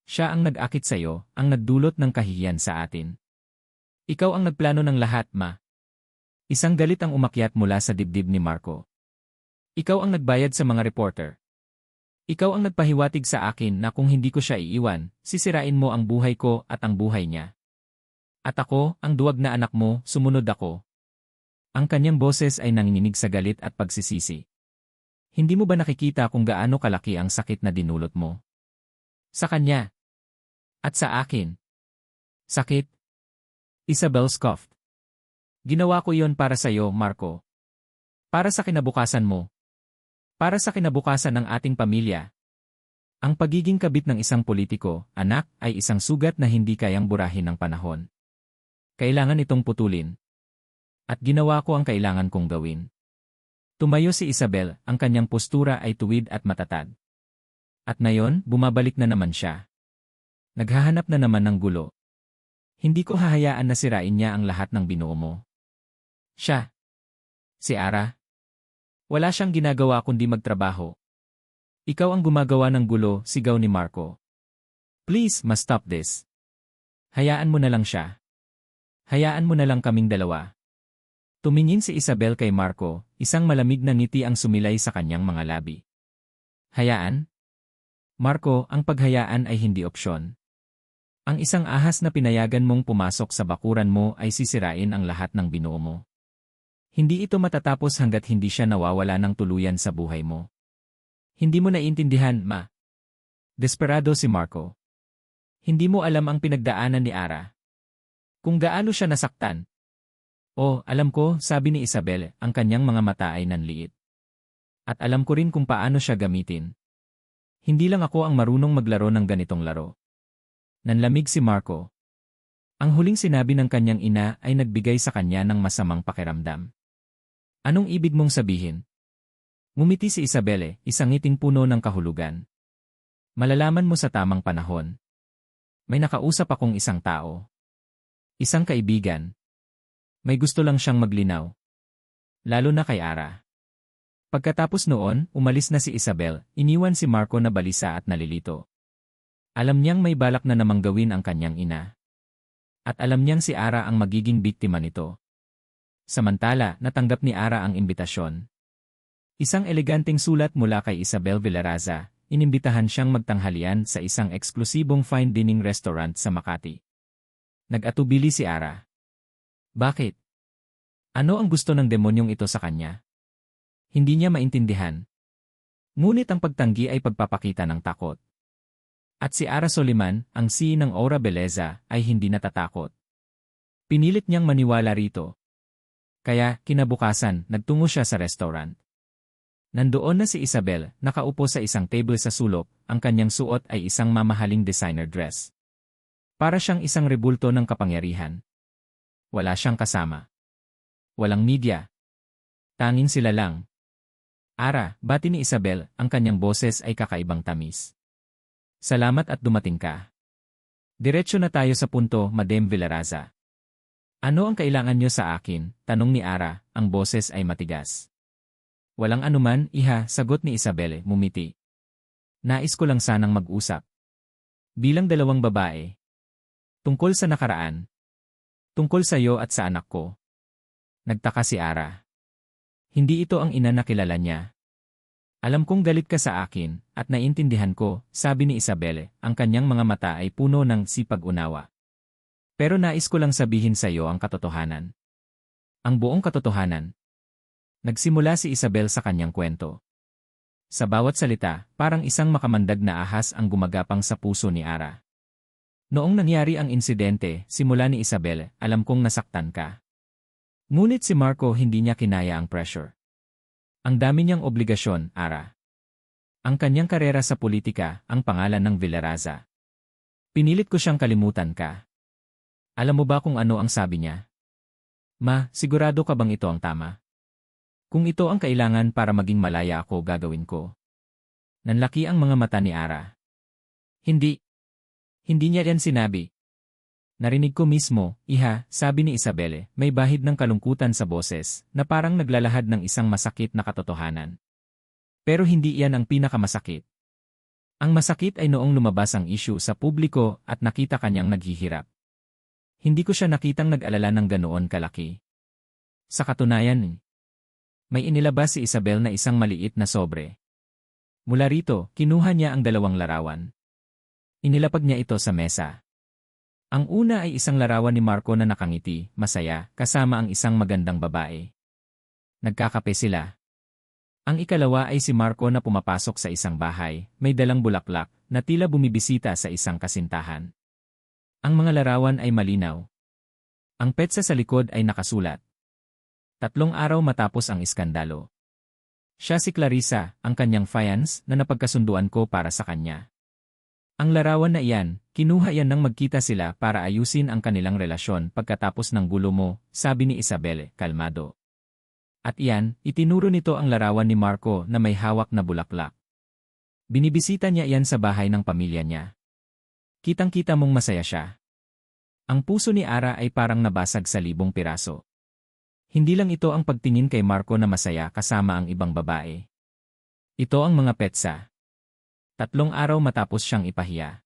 Siya ang nag-akit sa iyo, ang nagdulot ng kahihiyan sa atin. Ikaw ang nagplano ng lahat, ma. Isang galit ang umakyat mula sa dibdib ni Marco. Ikaw ang nagbayad sa mga reporter. Ikaw ang nagpahiwatig sa akin na kung hindi ko siya iiwan, sisirain mo ang buhay ko at ang buhay niya. At ako, ang duwag na anak mo, sumunod ako. Ang kanyang boses ay nanginginig sa galit at pagsisisi. Hindi mo ba nakikita kung gaano kalaki ang sakit na dinulot mo? Sa kanya. At sa akin. Sakit? Isabel scoffed. Ginawa ko iyon para sa iyo, Marco. Para sa kinabukasan mo. Para sa kinabukasan ng ating pamilya. Ang pagiging kabit ng isang politiko, anak, ay isang sugat na hindi kayang burahin ng panahon. Kailangan itong putulin. At ginawa ko ang kailangan kong gawin. Tumayo si Isabel, ang kanyang postura ay tuwid at matatag. At ngayon, bumabalik na naman siya. Naghahanap na naman ng gulo. Hindi ko hahayaan na sirain niya ang lahat ng binuo mo. Siya. Si Ara. Wala siyang ginagawa kundi magtrabaho. Ikaw ang gumagawa ng gulo, sigaw ni Marco. Please, must stop this. Hayaan mo na lang siya. Hayaan mo na lang kaming dalawa. Tumingin si Isabel kay Marco, isang malamig na ngiti ang sumilay sa kanyang mga labi. Hayaan? Marco, ang paghayaan ay hindi opsyon. Ang isang ahas na pinayagan mong pumasok sa bakuran mo ay sisirain ang lahat ng binuo mo. Hindi ito matatapos hanggat hindi siya nawawala ng tuluyan sa buhay mo. Hindi mo naiintindihan, ma. Desperado si Marco. Hindi mo alam ang pinagdaanan ni Ara. Kung gaano siya nasaktan. Oh, alam ko, sabi ni Isabel, ang kanyang mga mata ay nanliit. At alam ko rin kung paano siya gamitin. Hindi lang ako ang marunong maglaro ng ganitong laro. Nanlamig si Marco. Ang huling sinabi ng kanyang ina ay nagbigay sa kanya ng masamang pakiramdam. Anong ibig mong sabihin? Ngumiti si Isabel, isang ngiting puno ng kahulugan. Malalaman mo sa tamang panahon. May nakausap akong isang tao. Isang kaibigan. May gusto lang siyang maglinaw. Lalo na kay Ara. Pagkatapos noon, umalis na si Isabel, iniwan si Marco na balisa at nalilito. Alam niyang may balak na namang gawin ang kanyang ina. At alam niyang si Ara ang magiging biktima nito. Samantala, natanggap ni Ara ang imbitasyon. Isang eleganteng sulat mula kay Isabel Villaraza, inimbitahan siyang magtanghalian sa isang eksklusibong fine dining restaurant sa Makati. Nag-atubili si Ara. Bakit? Ano ang gusto ng demonyong ito sa kanya? Hindi niya maintindihan. Ngunit ang pagtanggi ay pagpapakita ng takot. At si Ara Soliman, ang CEO ng Aura Beleza, ay hindi natatakot. Pinilit niyang maniwala rito. Kaya, kinabukasan, nagtungo siya sa restaurant. Nandoon na si Isabel, nakaupo sa isang table sa sulok, ang kanyang suot ay isang mamahaling designer dress. Para siyang isang rebulto ng kapangyarihan. Wala siyang kasama. Walang media. Tanging sila lang. Ara, bati ni Isabel, ang kanyang boses ay kakaibang tamis. Salamat at dumating ka. Diretso na tayo sa punto, Madam Villaraza. Ano ang kailangan nyo sa akin? Tanong ni Ara, ang boses ay matigas. Walang anuman, iha, sagot ni Isabel, mumiti. Nais ko lang sanang mag-usap. Bilang dalawang babae. Tungkol sa nakaraan. Tungkol sa iyo at sa anak ko. Nagtaka si Ara. Hindi ito ang ina na kilala niya. Alam kong galit ka sa akin, at naiintindihan ko, sabi ni Isabel, ang kanyang mga mata ay puno ng sipag-unawa. Pero nais ko lang sabihin sa iyo ang katotohanan. Ang buong katotohanan. Nagsimula si Isabel sa kanyang kwento. Sa bawat salita, parang isang makamandag na ahas ang gumagapang sa puso ni Ara. Noong nangyari ang insidente, simula ni Isabel, alam kong nasaktan ka. Ngunit si Marco hindi niya kinaya ang pressure. Ang dami niyang obligasyon, Ara. Ang kanyang karera sa politika, ang pangalan ng Villaraza. Pinilit ko siyang kalimutan ka. Alam mo ba kung ano ang sabi niya? Ma, sigurado ka bang ito ang tama? Kung ito ang kailangan para maging malaya ako, gagawin ko. Nanlaki ang mga mata ni Ara. Hindi. Hindi niya yan sinabi. Narinig ko mismo, iha, sabi ni Isabel, may bahid ng kalungkutan sa boses, na parang naglalahad ng isang masakit na katotohanan. Pero hindi iyan ang pinakamasakit. Ang masakit ay noong lumabas ang issue sa publiko at nakita kanyang naghihirap. Hindi ko siya nakitang nag-alala ng ganoon kalaki. Sa katunayan, may inilabas si Isabel na isang maliit na sobre. Mula rito, kinuha niya ang 2 larawan. Inilapag niya ito sa mesa. Ang una ay isang larawan ni Marco na nakangiti, masaya, kasama ang isang magandang babae. Nagkakape sila. Ang ikalawa ay si Marco na pumapasok sa isang bahay, may dalang bulaklak, na tila bumibisita sa isang kasintahan. Ang mga larawan ay malinaw. Ang petsa sa likod ay nakasulat. 3 araw matapos ang iskandalo. Siya si Clarissa, ang kanyang fiancé na napagkasunduan ko para sa kanya. Ang larawan na iyan, kinuha yan nang magkita sila para ayusin ang kanilang relasyon pagkatapos ng gulo mo, sabi ni Isabel, kalmado. At iyan, itinuro nito ang larawan ni Marco na may hawak na bulaklak. Binibisita niya iyan sa bahay ng pamilya niya. Kitang-kita mong masaya siya. Ang puso ni Ara ay parang nabasag sa 1,000 piraso. Hindi lang ito ang pagtingin kay Marco na masaya kasama ang ibang babae. Ito ang mga petsa. 3 araw matapos siyang ipahiya.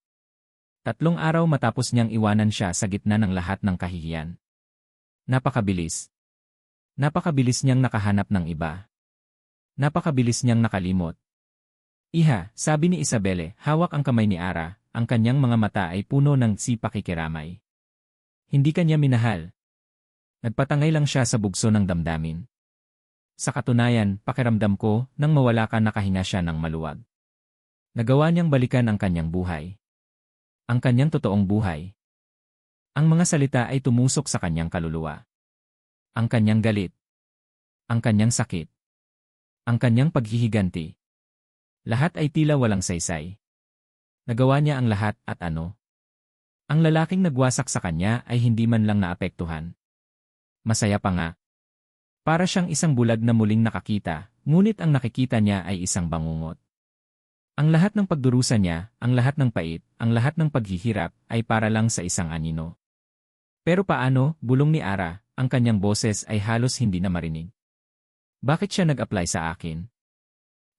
3 araw matapos niyang iwanan siya sa gitna ng lahat ng kahihiyan. Napakabilis. Napakabilis niyang nakahanap ng iba. Napakabilis niyang nakalimot. Iha, sabi ni Isabel, hawak ang kamay ni Ara, ang kanyang mga mata ay puno ng pakikiramay. Hindi kanya minahal. Nagpatangay lang siya sa bugso ng damdamin. Sa katunayan, pakiramdam ko, nang mawala ka nakahinga siya ng maluwag. Nagawa niyang balikan ang kanyang buhay. Ang kanyang totoong buhay. Ang mga salita ay tumusok sa kanyang kaluluwa. Ang kanyang galit. Ang kanyang sakit. Ang kanyang paghihiganti. Lahat ay tila walang saysay. Nagawa niya ang lahat at ano? Ang lalaking nagwasak sa kanya ay hindi man lang naapektuhan. Masaya pa nga. Para siyang isang bulag na muling nakakita, ngunit ang nakikita niya ay isang bangungot. Ang lahat ng pagdurusa niya, ang lahat ng pait, ang lahat ng paghihirap, ay para lang sa isang anino. Pero paano, bulong ni Ara, ang kanyang boses ay halos hindi na marinig. Bakit siya nag-apply sa akin?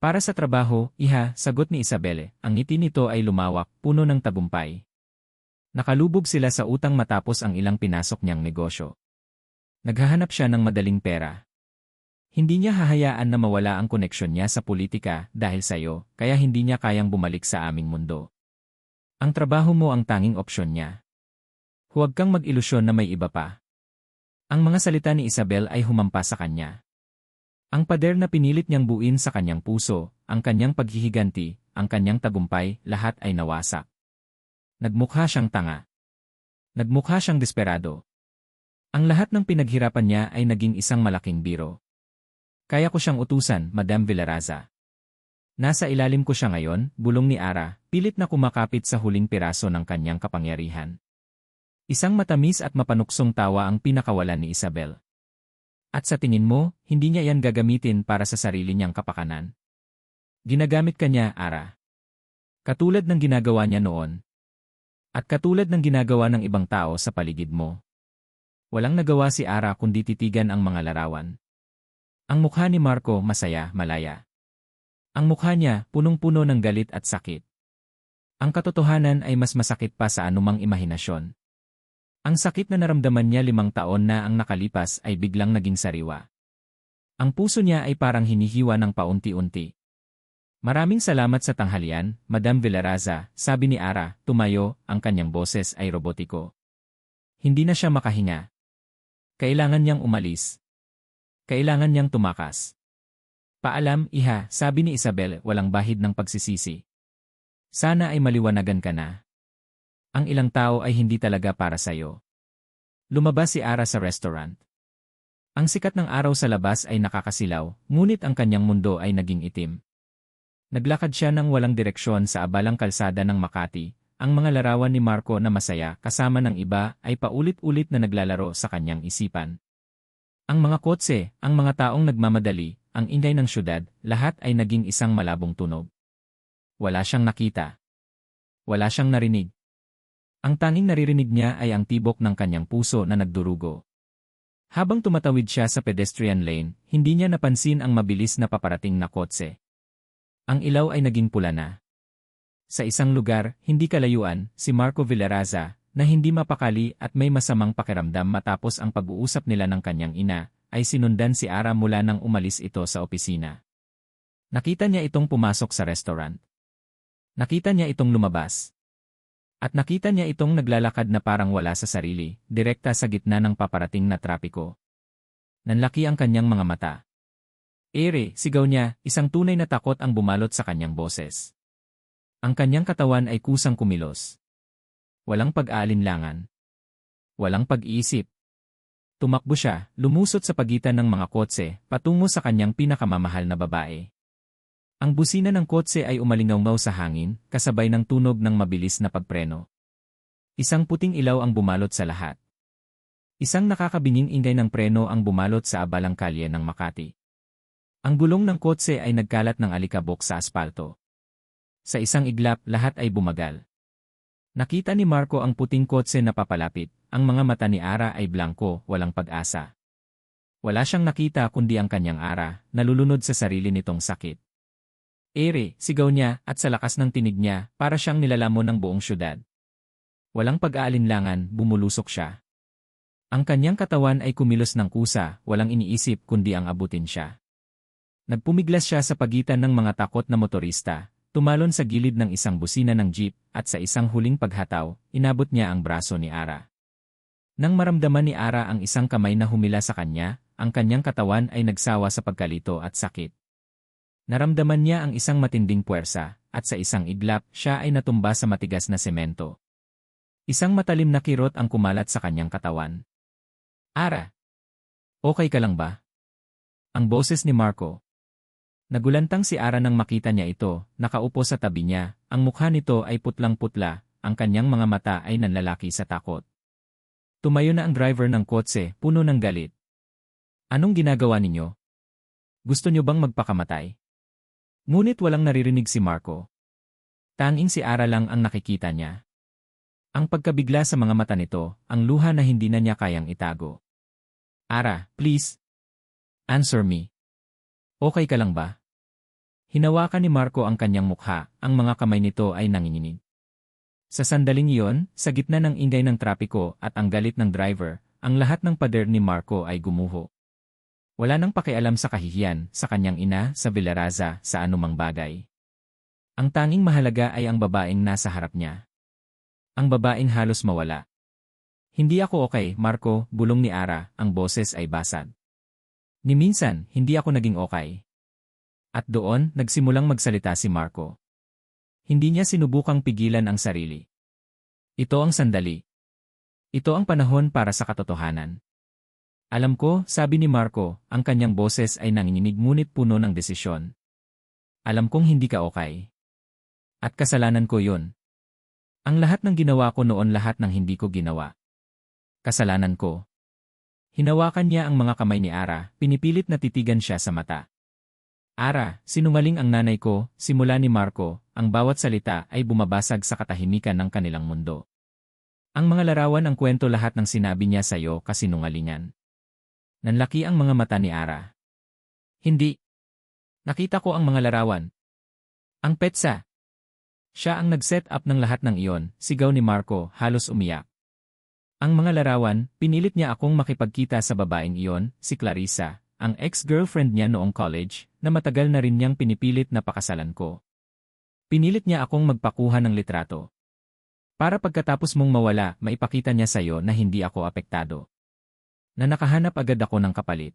Para sa trabaho, iha, sagot ni Isabel, ang ngiti nito ay lumawak, puno ng tagumpay. Nakalubog sila sa utang matapos ang ilang pinasok niyang negosyo. Naghahanap siya ng madaling pera. Hindi niya hahayaan na mawala ang koneksyon niya sa politika dahil sa'yo, kaya hindi niya kayang bumalik sa aming mundo. Ang trabaho mo ang tanging opsyon niya. Huwag kang mag-ilusyon na may iba pa. Ang mga salita ni Isabel ay humampas sa kanya. Ang pader na pinilit niyang buuin sa kanyang puso, ang kanyang paghihiganti, ang kanyang tagumpay, lahat ay nawasak. Nagmukha siyang tanga. Nagmukha siyang desperado. Ang lahat ng pinaghirapan niya ay naging isang malaking biro. Kaya ko siyang utusan, Madam Villaraza. Nasa ilalim ko siya ngayon, bulong ni Ara, pilit na kumakapit sa huling piraso ng kanyang kapangyarihan. Isang matamis at mapanuksong tawa ang pinakawalan ni Isabel. At sa tingin mo, hindi niya yan gagamitin para sa sarili niyang kapakanan. Ginagamit ka niya, Ara. Katulad ng ginagawa niya noon. At katulad ng ginagawa ng ibang tao sa paligid mo. Walang nagawa si Ara kundi titigan ang mga larawan. Ang mukha ni Marco masaya, malaya. Ang mukha niya punong-puno ng galit at sakit. Ang katotohanan ay mas masakit pa sa anumang imahinasyon. Ang sakit na naramdaman niya 5 taon na ang nakalipas ay biglang naging sariwa. Ang puso niya ay parang hinihiwa ng paunti-unti. Maraming salamat sa tanghalian, Madam Villaraza, sabi ni Ara, tumayo, ang kanyang boses ay robotiko. Hindi na siya makahinga. Kailangan niyang umalis. Kailangan niyang tumakas. Paalam, iha, sabi ni Isabel, walang bahid ng pagsisisi. Sana ay maliwanagan ka na. Ang ilang tao ay hindi talaga para sa'yo. Lumabas si Ara sa restaurant. Ang sikat ng araw sa labas ay nakakasilaw, ngunit ang kanyang mundo ay naging itim. Naglakad siya ng walang direksyon sa abalang kalsada ng Makati. Ang mga larawan ni Marco na masaya kasama ng iba ay paulit-ulit na naglalaro sa kanyang isipan. Ang mga kotse, ang mga taong nagmamadali, ang ingay ng syudad, lahat ay naging isang malabong tunog. Wala siyang nakita. Wala siyang narinig. Ang tanging naririnig niya ay ang tibok ng kanyang puso na nagdurugo. Habang tumatawid siya sa pedestrian lane, hindi niya napansin ang mabilis na paparating na kotse. Ang ilaw ay naging pula na. Sa isang lugar, hindi kalayuan, si Marco Villaraza, na hindi mapakali at may masamang pakiramdam matapos ang pag-uusap nila ng kanyang ina, ay sinundan si Ara mula nang umalis ito sa opisina. Nakita niya itong pumasok sa restaurant. Nakita niya itong lumabas. At nakita niya itong naglalakad na parang wala sa sarili, direkta sa gitna ng paparating na trapiko. Nanlaki ang kanyang mga mata. Ere, sigaw niya, isang tunay na takot ang bumalot sa kanyang boses. Ang kanyang katawan ay kusang kumilos. Walang pag-aalinlangan. Walang pag-iisip. Tumakbo siya, lumusot sa pagitan ng mga kotse, patungo sa kanyang pinakamamahal na babae. Ang busina ng kotse ay umalingaw sa hangin, kasabay ng tunog ng mabilis na pagpreno. Isang puting ilaw ang bumalot sa lahat. Isang nakakabinging ingay ng preno ang bumalot sa abalang kalye ng Makati. Ang gulong ng kotse ay nagkalat ng alikabok sa aspalto. Sa isang iglap, lahat ay bumagal. Nakita ni Marco ang puting kotse na papalapit, ang mga mata ni Ara ay blanko, walang pag-asa. Wala siyang nakita kundi ang kanyang Ara, nalulunod sa sarili nitong sakit. Ere, sigaw niya, at sa lakas ng tinig niya, para siyang nilalamon ng buong syudad. Walang pag-aalinlangan, bumulusok siya. Ang kanyang katawan ay kumilos ng kusa, walang iniisip kundi ang abutin siya. Nagpumiglas siya sa pagitan ng mga takot na motorista, tumalon sa gilid ng isang busina ng jeep, at sa isang huling paghataw, inabot niya ang braso ni Ara. Nang maramdaman ni Ara ang isang kamay na humila sa kanya, ang kanyang katawan ay nagsawa sa pagkalito at sakit. Naramdaman niya ang isang matinding puwersa, at sa isang iglap, siya ay natumba sa matigas na semento. Isang matalim na kirot ang kumalat sa kanyang katawan. Ara! Okay ka lang ba? Ang boses ni Marco. Nagulantang si Ara nang makita niya ito, nakaupo sa tabi niya, ang mukha nito ay putlang-putla, ang kanyang mga mata ay nanlalaki sa takot. Tumayo na ang driver ng kotse, puno ng galit. Anong ginagawa ninyo? Gusto niyo bang magpakamatay? Ngunit walang naririnig si Marco. Tanging si Ara lang ang nakikita niya. Ang pagkabigla sa mga mata nito, ang luha na hindi na niya kayang itago. Ara, please. Answer me. Okay ka lang ba? Hinawakan ni Marco ang kanyang mukha, ang mga kamay nito ay nanginginig. Sa sandaling iyon, sa gitna ng ingay ng trapiko at ang galit ng driver, ang lahat ng pader ni Marco ay gumuho. Wala nang pakialam sa kahihiyan, sa kanyang ina, sa Villaraza, sa anumang bagay. Ang tanging mahalaga ay ang babaeng nasa harap niya. Ang babaeng halos mawala. Hindi ako okay, Marco, bulong ni Ara, ang boses ay basag. Ni minsan, hindi ako naging okay. At doon, nagsimulang magsalita si Marco. Hindi niya sinubukang pigilan ang sarili. Ito ang sandali. Ito ang panahon para sa katotohanan. Alam ko, sabi ni Marco, ang kanyang boses ay nanginginig ngunit puno ng desisyon. Alam kong hindi ka okay. At kasalanan ko yun. Ang lahat ng ginawa ko noon lahat ng hindi ko ginawa. Kasalanan ko. Hinawakan niya ang mga kamay ni Ara, pinipilit na titigan siya sa mata. Ara, sinungaling ang nanay ko, simula ni Marco, ang bawat salita ay bumabasag sa katahimikan ng kanilang mundo. Ang mga larawan ang kwento lahat ng sinabi niya sa iyo kasinungalingan. Nanlaki ang mga mata ni Ara. Hindi. Nakita ko ang mga larawan. Ang petsa. Siya ang nag-set up ng lahat ng iyon, sigaw ni Marco, halos umiyak. Ang mga larawan, pinilit niya akong makipagkita sa babaeng iyon, si Clarissa, ang ex-girlfriend niya noong college, na matagal na rin niyang pinipilit na pakasalan ko. Pinilit niya akong magpakuha ng litrato. Para pagkatapos mong mawala, maipakita niya sa iyo na hindi ako apektado. Na nakahanap agad ako ng kapalit.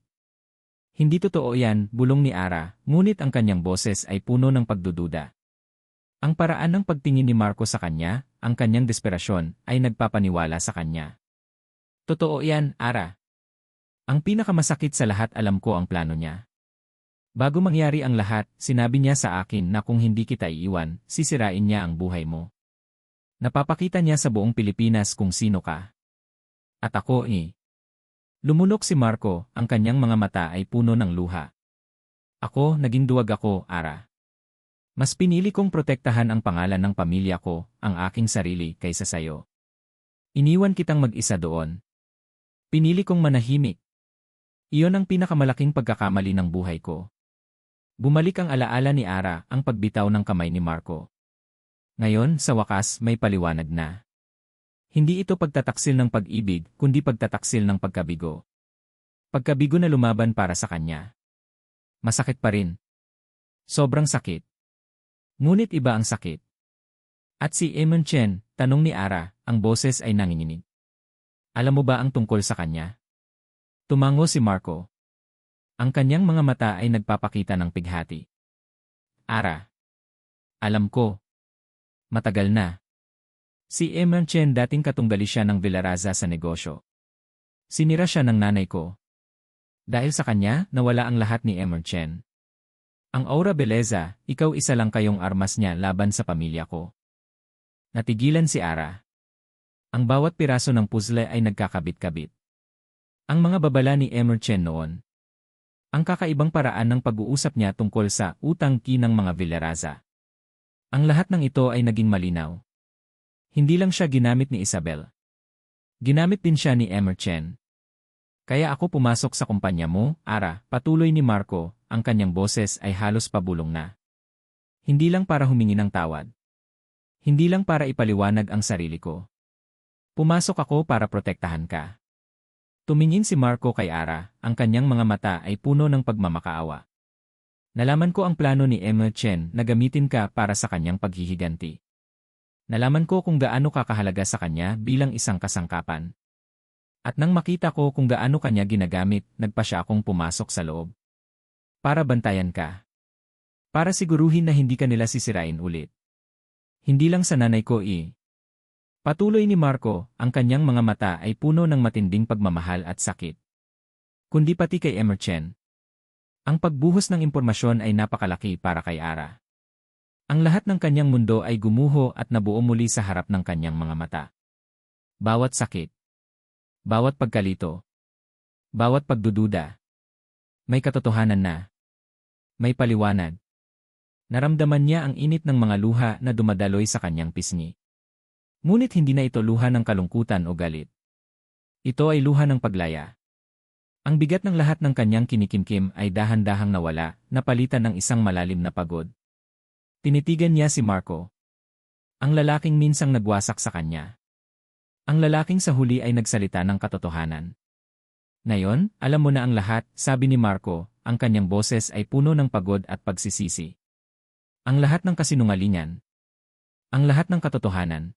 Hindi totoo yan, bulong ni Ara, ngunit ang kanyang boses ay puno ng pagdududa. Ang paraan ng pagtingin ni Marco sa kanya, ang kanyang desperasyon, ay nagpapaniwala sa kanya. Totoo yan, Ara. Ang pinakamasakit sa lahat alam ko ang plano niya. Bago mangyari ang lahat, sinabi niya sa akin na kung hindi kita iiwan, sisirain niya ang buhay mo. Napapakita niya sa buong Pilipinas kung sino ka. At ako Lumunok si Marco, ang kanyang mga mata ay puno ng luha. Ako, naging duwag ako, Ara. Mas pinili kong protektahan ang pangalan ng pamilya ko, ang aking sarili, kaysa sayo. Iniwan kitang mag-isa doon. Pinili kong manahimik. Iyon ang pinakamalaking pagkakamali ng buhay ko. Bumalik ang alaala ni Ara, ang pagbitaw ng kamay ni Marco. Ngayon, sa wakas, may paliwanag na. Hindi ito pagtataksil ng pag-ibig, kundi pagtataksil ng pagkabigo. Pagkabigo na lumaban para sa kanya. Masakit pa rin. Sobrang sakit. Ngunit iba ang sakit. At si Eamon Chen, tanong ni Ara, ang boses ay nanginginig. Alam mo ba ang tungkol sa kanya? Tumango si Marco. Ang kanyang mga mata ay nagpapakita ng pighati. Ara. Alam ko. Matagal na. Si Eamon Chen dating katunggali siya ng Villaraza sa negosyo. Sinira siya ng nanay ko. Dahil sa kanya, nawala ang lahat ni Eamon Chen. Ang Aura Beleza, ikaw isa lang kayong armas niya laban sa pamilya ko. Natigilan si Ara. Ang bawat piraso ng puzzle ay nagkakabit-kabit. Ang mga babala ni Eamon Chen noon. Ang kakaibang paraan ng pag-uusap niya tungkol sa utang-ki ng mga Villaraza. Ang lahat ng ito ay naging malinaw. Hindi lang siya ginamit ni Isabel. Ginamit din siya ni Eamon Chen. Kaya ako pumasok sa kumpanya mo, Ara, patuloy ni Marco, ang kanyang boses ay halos pabulong na. Hindi lang para humingi ng tawad. Hindi lang para ipaliwanag ang sarili ko. Pumasok ako para protektahan ka. Tumingin si Marco kay Ara, ang kanyang mga mata ay puno ng pagmamakaawa. Nalaman ko ang plano ni Eamon Chen na gamitin ka para sa kanyang paghihiganti. Nalaman ko kung gaano ka kahalaga sa kanya bilang isang kasangkapan. At nang makita ko kung gaano kanya ginagamit, nagpa siya akong pumasok sa loob. Para bantayan ka. Para siguruhin na hindi ka nila sisirain ulit. Hindi lang sa nanay ko Patuloy ni Marco, ang kanyang mga mata ay puno ng matinding pagmamahal at sakit. Kundi pati kay Eamon Chen. Ang pagbuhos ng impormasyon ay napakalaki para kay Ara. Ang lahat ng kanyang mundo ay gumuho at nabuo muli sa harap ng kanyang mga mata. Bawat sakit. Bawat pagkalito. Bawat pagdududa. May katotohanan na. May paliwanag. Naramdaman niya ang init ng mga luha na dumadaloy sa kanyang pisngi. Ngunit hindi na ito luha ng kalungkutan o galit. Ito ay luha ng paglaya. Ang bigat ng lahat ng kanyang kinikimkim ay dahan-dahang nawala, napalitan ng isang malalim na pagod. Tinitigan niya si Marco. Ang lalaking minsang nagwasak sa kanya. Ang lalaking sa huli ay nagsalita ng katotohanan. Ngayon, alam mo na ang lahat, sabi ni Marco, ang kanyang boses ay puno ng pagod at pagsisisi. Ang lahat ng kasinungalingan. Ang lahat ng katotohanan.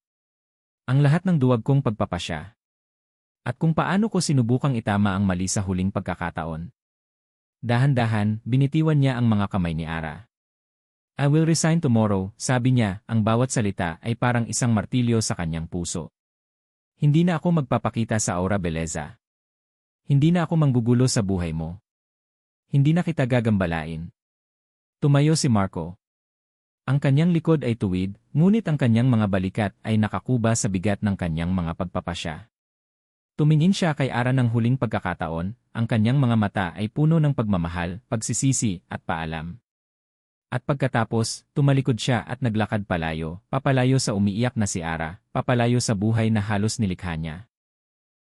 Ang lahat ng duwag kong pagpapasya. At kung paano ko sinubukang itama ang mali sa huling pagkakataon. Dahan-dahan, binitiwan niya ang mga kamay ni Ara. I will resign tomorrow, sabi niya, ang bawat salita ay parang isang martilyo sa kanyang puso. Hindi na ako magpapakita sa Aura Beleza. Hindi na ako manggugulo sa buhay mo. Hindi na kita gagambalain. Tumayo si Marco. Ang kanyang likod ay tuwid, ngunit ang kanyang mga balikat ay nakakuba sa bigat ng kanyang mga pagpapasya. Tumingin siya kay Ara ng huling pagkakataon, ang kanyang mga mata ay puno ng pagmamahal, pagsisisi, at paalam. At pagkatapos, tumalikod siya at naglakad palayo, papalayo sa umiiyak na si Ara, papalayo sa buhay na halos nilikha niya.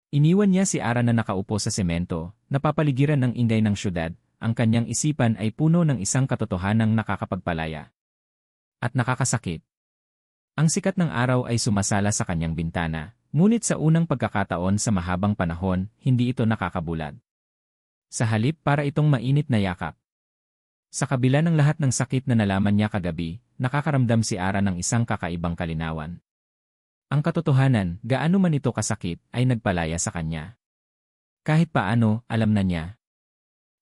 Iniwan niya si Ara na nakaupo sa semento, napapaligiran ng ingay ng syudad, ang kanyang isipan ay puno ng isang katotohanang nakakapagpalaya. At nakakasakit. Ang sikat ng araw ay sumasala sa kanyang bintana, ngunit sa unang pagkakataon sa mahabang panahon, hindi ito nakakabulag. Sa halip para itong mainit na yakap. Sa kabila ng lahat ng sakit na nalaman niya kagabi, nakakaramdam si Ara ng isang kakaibang kalinawan. Ang katotohanan, gaano man ito kasakit, ay nagpalaya sa kanya. Kahit paano, alam na niya.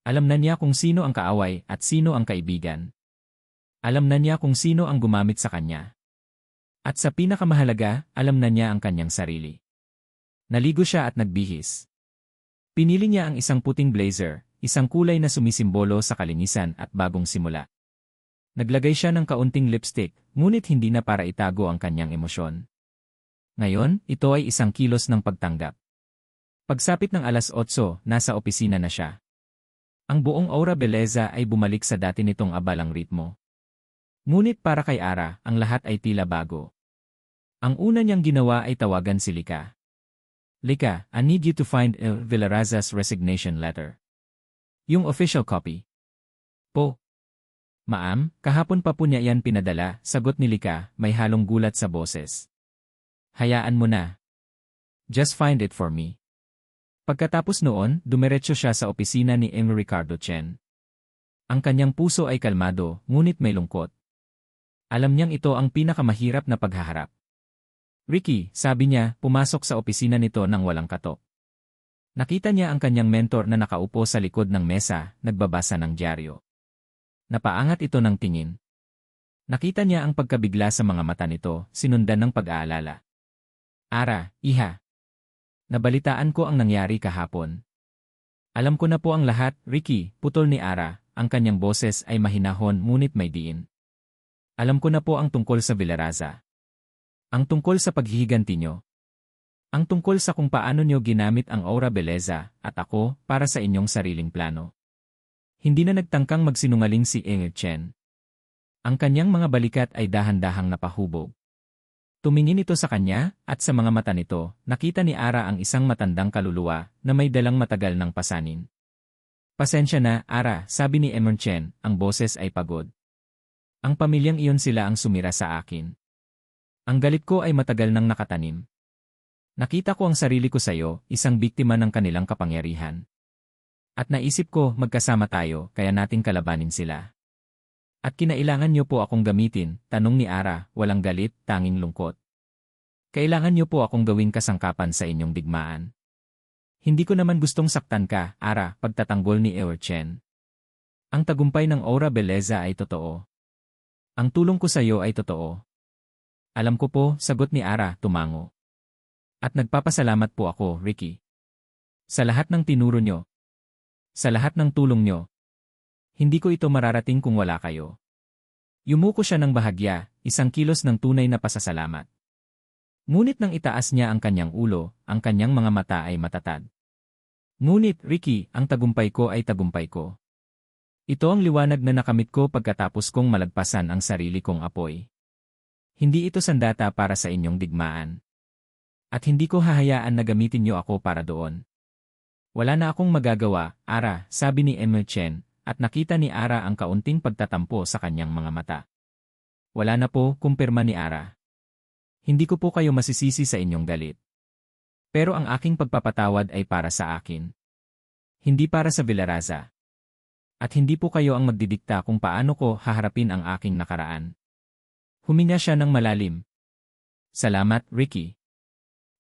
Alam na niya kung sino ang kaaway at sino ang kaibigan. Alam na niya kung sino ang gumamit sa kanya. At sa pinakamahalaga, alam na niya ang kanyang sarili. Naligo siya at nagbihis. Pinili niya ang isang puting blazer, isang kulay na sumisimbolo sa kalinisan at bagong simula. Naglagay siya ng kaunting lipstick, ngunit hindi na para itago ang kanyang emosyon. Ngayon, ito ay isang kilos ng pagtanggap. Pagsapit ng 8:00, nasa opisina na siya. Ang buong aura beleza ay bumalik sa dati nitong abalang ritmo. Ngunit para kay Ara, ang lahat ay tila bago. Ang una niyang ginawa ay tawagan si Lika. Lika, I need you to find Villaraza's resignation letter. Yung official copy. Po. Ma'am, kahapon pa po niya yan pinadala, sagot ni Lika, may halong gulat sa boses. Hayaan mo na. Just find it for me. Pagkatapos noon, dumiretso siya sa opisina ni Ricardo Chen. Ang kanyang puso ay kalmado, ngunit may lungkot. Alam niyang ito ang pinakamahirap na paghaharap. Ricky, sabi niya, pumasok sa opisina nito nang walang katok. Nakita niya ang kanyang mentor na nakaupo sa likod ng mesa, nagbabasa ng dyaryo. Napaangat ito ng tingin. Nakita niya ang pagkabigla sa mga mata nito, sinundan ng pag-aalala. Ara, iha. Nabalitaan ko ang nangyari kahapon. Alam ko na po ang lahat, Ricky, putol ni Ara, ang kanyang boses ay mahinahon ngunit may diin. Alam ko na po ang tungkol sa Villaraza. Ang tungkol sa paghihiganti niyo. Ang tungkol sa kung paano niyo ginamit ang aura beleza at ako para sa inyong sariling plano. Hindi na nagtangkang magsinungaling si Chen. Ang kanyang mga balikat ay dahan-dahang napahubog. Tumingin ito sa kanya at sa mga mata nito, nakita ni Ara ang isang matandang kaluluwa na may dalang matagal ng pasanin. Pasensya na, Ara, sabi ni Chen, ang boses ay pagod. Ang pamilyang iyon sila ang sumira sa akin. Ang galit ko ay matagal nang nakatanim. Nakita ko ang sarili ko sa iyo, isang biktima ng kanilang kapangyarihan. At naisip ko, magkasama tayo, kaya nating kalabanin sila. At kinailangan niyo po akong gamitin, tanong ni Ara, walang galit, tanging lungkot. Kailangan niyo po akong gawing kasangkapan sa inyong digmaan. Hindi ko naman gustong saktan ka, Ara, pagtatanggol ni Chen. Ang tagumpay ng aura beleza ay totoo. Ang tulong ko sa iyo ay totoo. Alam ko po, sagot ni Ara, tumango. At nagpapasalamat po ako, Ricky. Sa lahat ng tinuro nyo. Sa lahat ng tulong nyo. Hindi ko ito mararating kung wala kayo. Yumuko siya ng bahagya, isang kilos ng tunay na pasasalamat. Ngunit nang itaas niya ang kanyang ulo, ang kanyang mga mata ay matatag. Ngunit, Ricky, ang tagumpay ko ay tagumpay ko. Ito ang liwanag na nakamit ko pagkatapos kong malagpasan ang sarili kong apoy. Hindi ito sandata para sa inyong digmaan. At hindi ko hahayaan na gamitin niyo ako para doon. Wala na akong magagawa, Ara, sabi ni Chen, at nakita ni Ara ang kaunting pagtatampo sa kanyang mga mata. Wala na po, kumpirma ni Ara. Hindi ko po kayo masisisi sa inyong galit. Pero ang aking pagpapatawad ay para sa akin. Hindi para sa Villaraza. At hindi po kayo ang magdidikta kung paano ko haharapin ang aking nakaraan. Huminga siya ng malalim. Salamat, Ricky.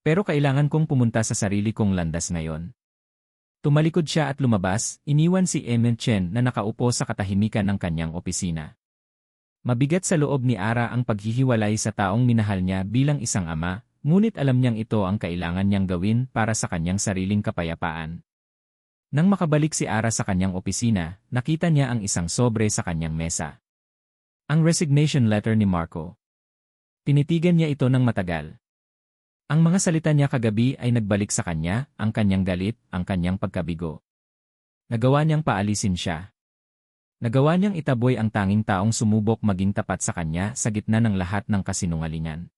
Pero kailangan kong pumunta sa sarili kong landas ngayon. Tumalikod siya at lumabas, iniwan si Chen na nakaupo sa katahimikan ng kanyang opisina. Mabigat sa loob ni Ara ang paghihiwalay sa taong minahal niya bilang isang ama, ngunit alam niyang ito ang kailangan niyang gawin para sa kanyang sariling kapayapaan. Nang makabalik si Ara sa kanyang opisina, nakita niya ang isang sobre sa kanyang mesa. Ang resignation letter ni Marco. Tinitigan niya ito ng matagal. Ang mga salita niya kagabi ay nagbalik sa kanya, ang kanyang galit, ang kanyang pagkabigo. Nagawa niyang paalisin siya. Nagawa niyang itaboy ang tanging taong sumubok maging tapat sa kanya sa gitna ng lahat ng kasinungalingan.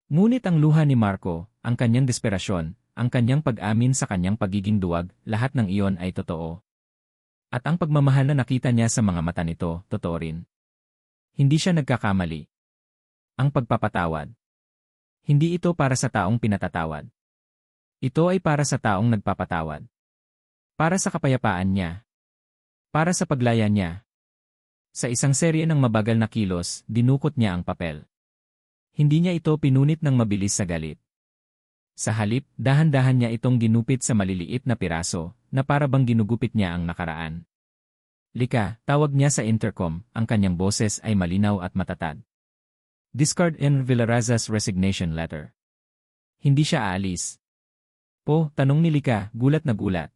Ngunit ang luha ni Marco, ang kanyang desperasyon, ang kanyang pag-amin sa kanyang pagiging duwag, lahat ng iyon ay totoo. At ang pagmamahal na nakita niya sa mga mata nito, totoo rin. Hindi siya nagkakamali. Ang pagpapatawad. Hindi ito para sa taong pinatatawad. Ito ay para sa taong nagpapatawad. Para sa kapayapaan niya. Para sa paglaya niya. Sa isang serye ng mabagal na kilos, dinukot niya ang papel. Hindi niya ito pinunit ng mabilis sa galit. Sa halip, dahan-dahan niya itong ginupit sa maliliit na piraso, na para bang ginugupit niya ang nakaraan. Lika, tawag niya sa intercom, ang kanyang boses ay malinaw at matatag. Discard in Villaraza's resignation letter. Hindi siya aalis. Po, tanong ni Lika, gulat na gulat.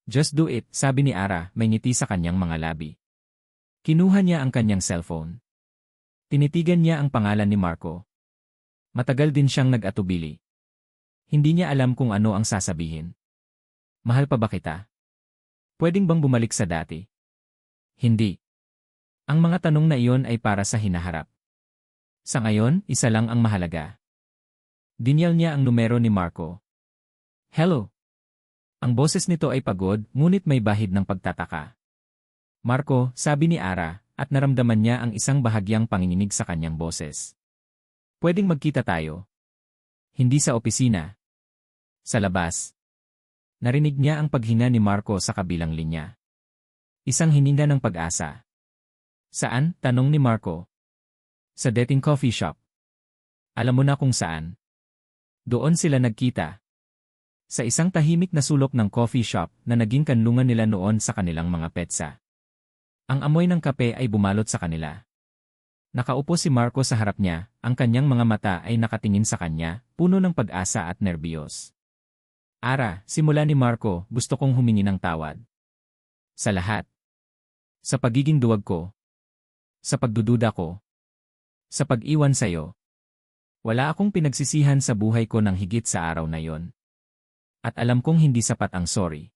Just do it, sabi ni Ara, may ngiti sa kanyang mga labi. Kinuha niya ang kanyang cellphone. Tinitigan niya ang pangalan ni Marco. Matagal din siyang nag-atubili. Hindi niya alam kung ano ang sasabihin. Mahal pa ba kita? Pwedeng bang bumalik sa dati? Hindi. Ang mga tanong na iyon ay para sa hinaharap. Sa ngayon, isa lang ang mahalaga. Dinyal niya ang numero ni Marco. Hello. Ang boses nito ay pagod, ngunit may bahid ng pagtataka. Marco, sabi ni Ara, at naramdaman niya ang isang bahagyang panginginig sa kanyang boses. Pwedeng magkita tayo. Hindi sa opisina. Sa labas. Narinig niya ang paghinga ni Marco sa kabilang linya. Isang hininga ng pag-asa. Saan? Tanong ni Marco. Sa dating coffee shop. Alam mo na kung saan. Doon sila nagkita. Sa isang tahimik na sulok ng coffee shop na naging kanlungan nila noon sa kanilang mga petsa. Ang amoy ng kape ay bumalot sa kanila. Nakaupo si Marco sa harap niya, ang kanyang mga mata ay nakatingin sa kanya, puno ng pag-asa at nerbiyos. Ara, simula ni Marco, gusto kong humingi ng tawad. Sa lahat. Sa pagiging duwag ko. Sa pagdududa ko. Sa pag-iwan sa'yo. Wala akong pinagsisihan sa buhay ko ng higit sa araw na yon. At alam kong hindi sapat ang sorry.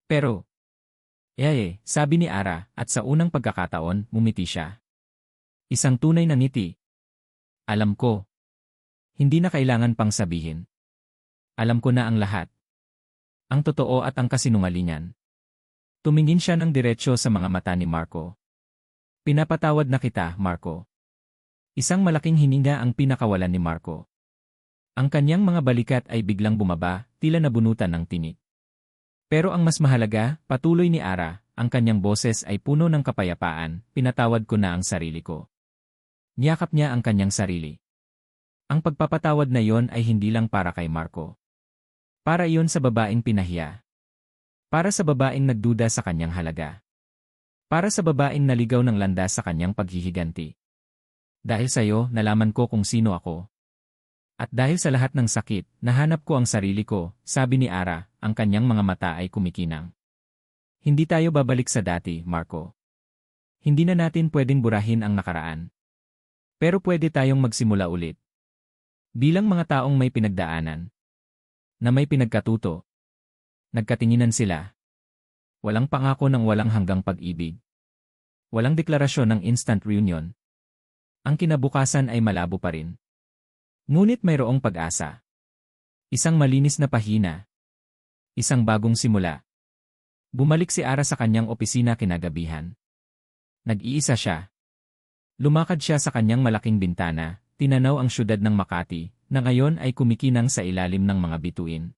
Pero, sabi ni Ara, at sa unang pagkakataon, ngumiti siya. Isang tunay na ngiti. Alam ko. Hindi na kailangan pang sabihin. Alam ko na ang lahat. Ang totoo at ang kasinungalingan. Tumingin siya ng diretsyo sa mga mata ni Marco. Pinapatawad na kita, Marco. Isang malaking hininga ang pinakawalan ni Marco. Ang kanyang mga balikat ay biglang bumaba, tila nabunutan ng tinik. Pero ang mas mahalaga, patuloy ni Ara, ang kanyang boses ay puno ng kapayapaan, pinatawad ko na ang sarili ko. Niyakap niya ang kanyang sarili. Ang pagpapatawad na yon ay hindi lang para kay Marco. Para iyon sa babaeng pinahiya. Para sa babaeng nagduda sa kanyang halaga. Para sa babaeng naligaw ng landas sa kanyang paghihiganti. Dahil sa'yo, nalaman ko kung sino ako. At dahil sa lahat ng sakit, nahanap ko ang sarili ko, sabi ni Ara, ang kanyang mga mata ay kumikinang. Hindi tayo babalik sa dati, Marco. Hindi na natin pwedeng burahin ang nakaraan. Pero pwede tayong magsimula ulit. Bilang mga taong may pinagdaanan. Na may pinagkatuto. Nagkatinginan sila. Walang pangako ng walang hanggang pag-ibig. Walang deklarasyon ng instant reunion. Ang kinabukasan ay malabo pa rin. Ngunit mayroong pag-asa. Isang malinis na pahina. Isang bagong simula. Bumalik si Ara sa kanyang opisina kinagabihan. Nag-iisa siya. Lumakad siya sa kanyang malaking bintana, tinanaw ang syudad ng Makati, na ngayon ay kumikinang sa ilalim ng mga bituin.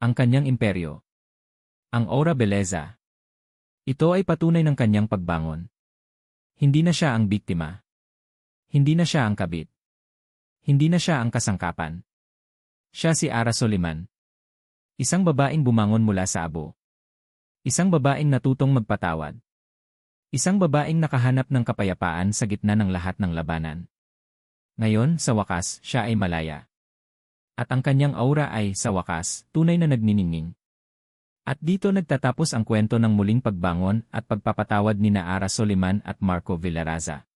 Ang kanyang imperyo. Ang Aura Beleza. Ito ay patunay ng kanyang pagbangon. Hindi na siya ang biktima. Hindi na siya ang kabit. Hindi na siya ang kasangkapan. Siya si Ara Soliman. Isang babaeng bumangon mula sa abo. Isang babaeng natutong magpatawad. Isang babaeng nakahanap ng kapayapaan sa gitna ng lahat ng labanan. Ngayon, sa wakas, siya ay malaya. At ang kanyang aura ay, sa wakas, tunay na nagniningning. At dito nagtatapos ang kwento ng muling pagbangon at pagpapatawad ni Ara Soliman at Marco Villaraza.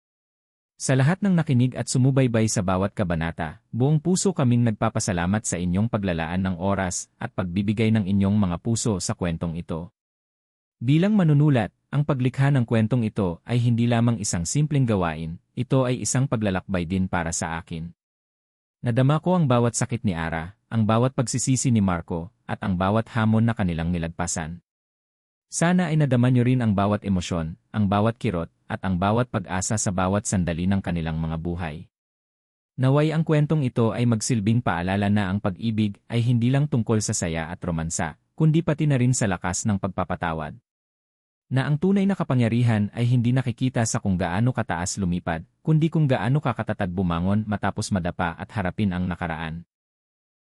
Sa lahat ng nakinig at sumubaybay sa bawat kabanata, buong puso kaming nagpapasalamat sa inyong paglalaan ng oras at pagbibigay ng inyong mga puso sa kwentong ito. Bilang manunulat, ang paglikha ng kwentong ito ay hindi lamang isang simpleng gawain, ito ay isang paglalakbay din para sa akin. Nadama ko ang bawat sakit ni Ara, ang bawat pagsisisi ni Marco, at ang bawat hamon na kanilang nilagpasan. Sana ay nadama niyo rin ang bawat emosyon, ang bawat kirot, at ang bawat pag-asa sa bawat sandali ng kanilang mga buhay. Naway ang kwentong ito ay magsilbing paalala na ang pag-ibig ay hindi lang tungkol sa saya at romansa, kundi pati na rin sa lakas ng pagpapatawad. Na ang tunay na kapangyarihan ay hindi nakikita sa kung gaano kataas lumipad, kundi kung gaano kakatatag bumangon matapos madapa at harapin ang nakaraan.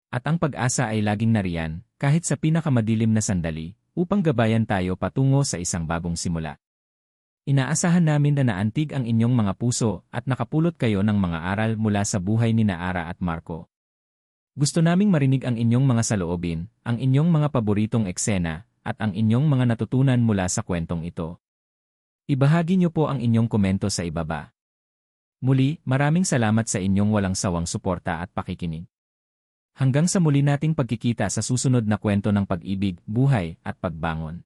At ang pag-asa ay laging nariyan, kahit sa pinakamadilim na sandali, upang gabayan tayo patungo sa isang bagong simula. Inaasahan namin na naantig ang inyong mga puso at nakapulot kayo ng mga aral mula sa buhay ni Ara at Marco. Gusto naming marinig ang inyong mga saloobin, ang inyong mga paboritong eksena, at ang inyong mga natutunan mula sa kwentong ito. Ibahagi niyo po ang inyong komento sa ibaba. Muli, maraming salamat sa inyong walang sawang suporta at pakikinig. Hanggang sa muli nating pagkikita sa susunod na kwento ng pag-ibig, buhay, at pagbangon.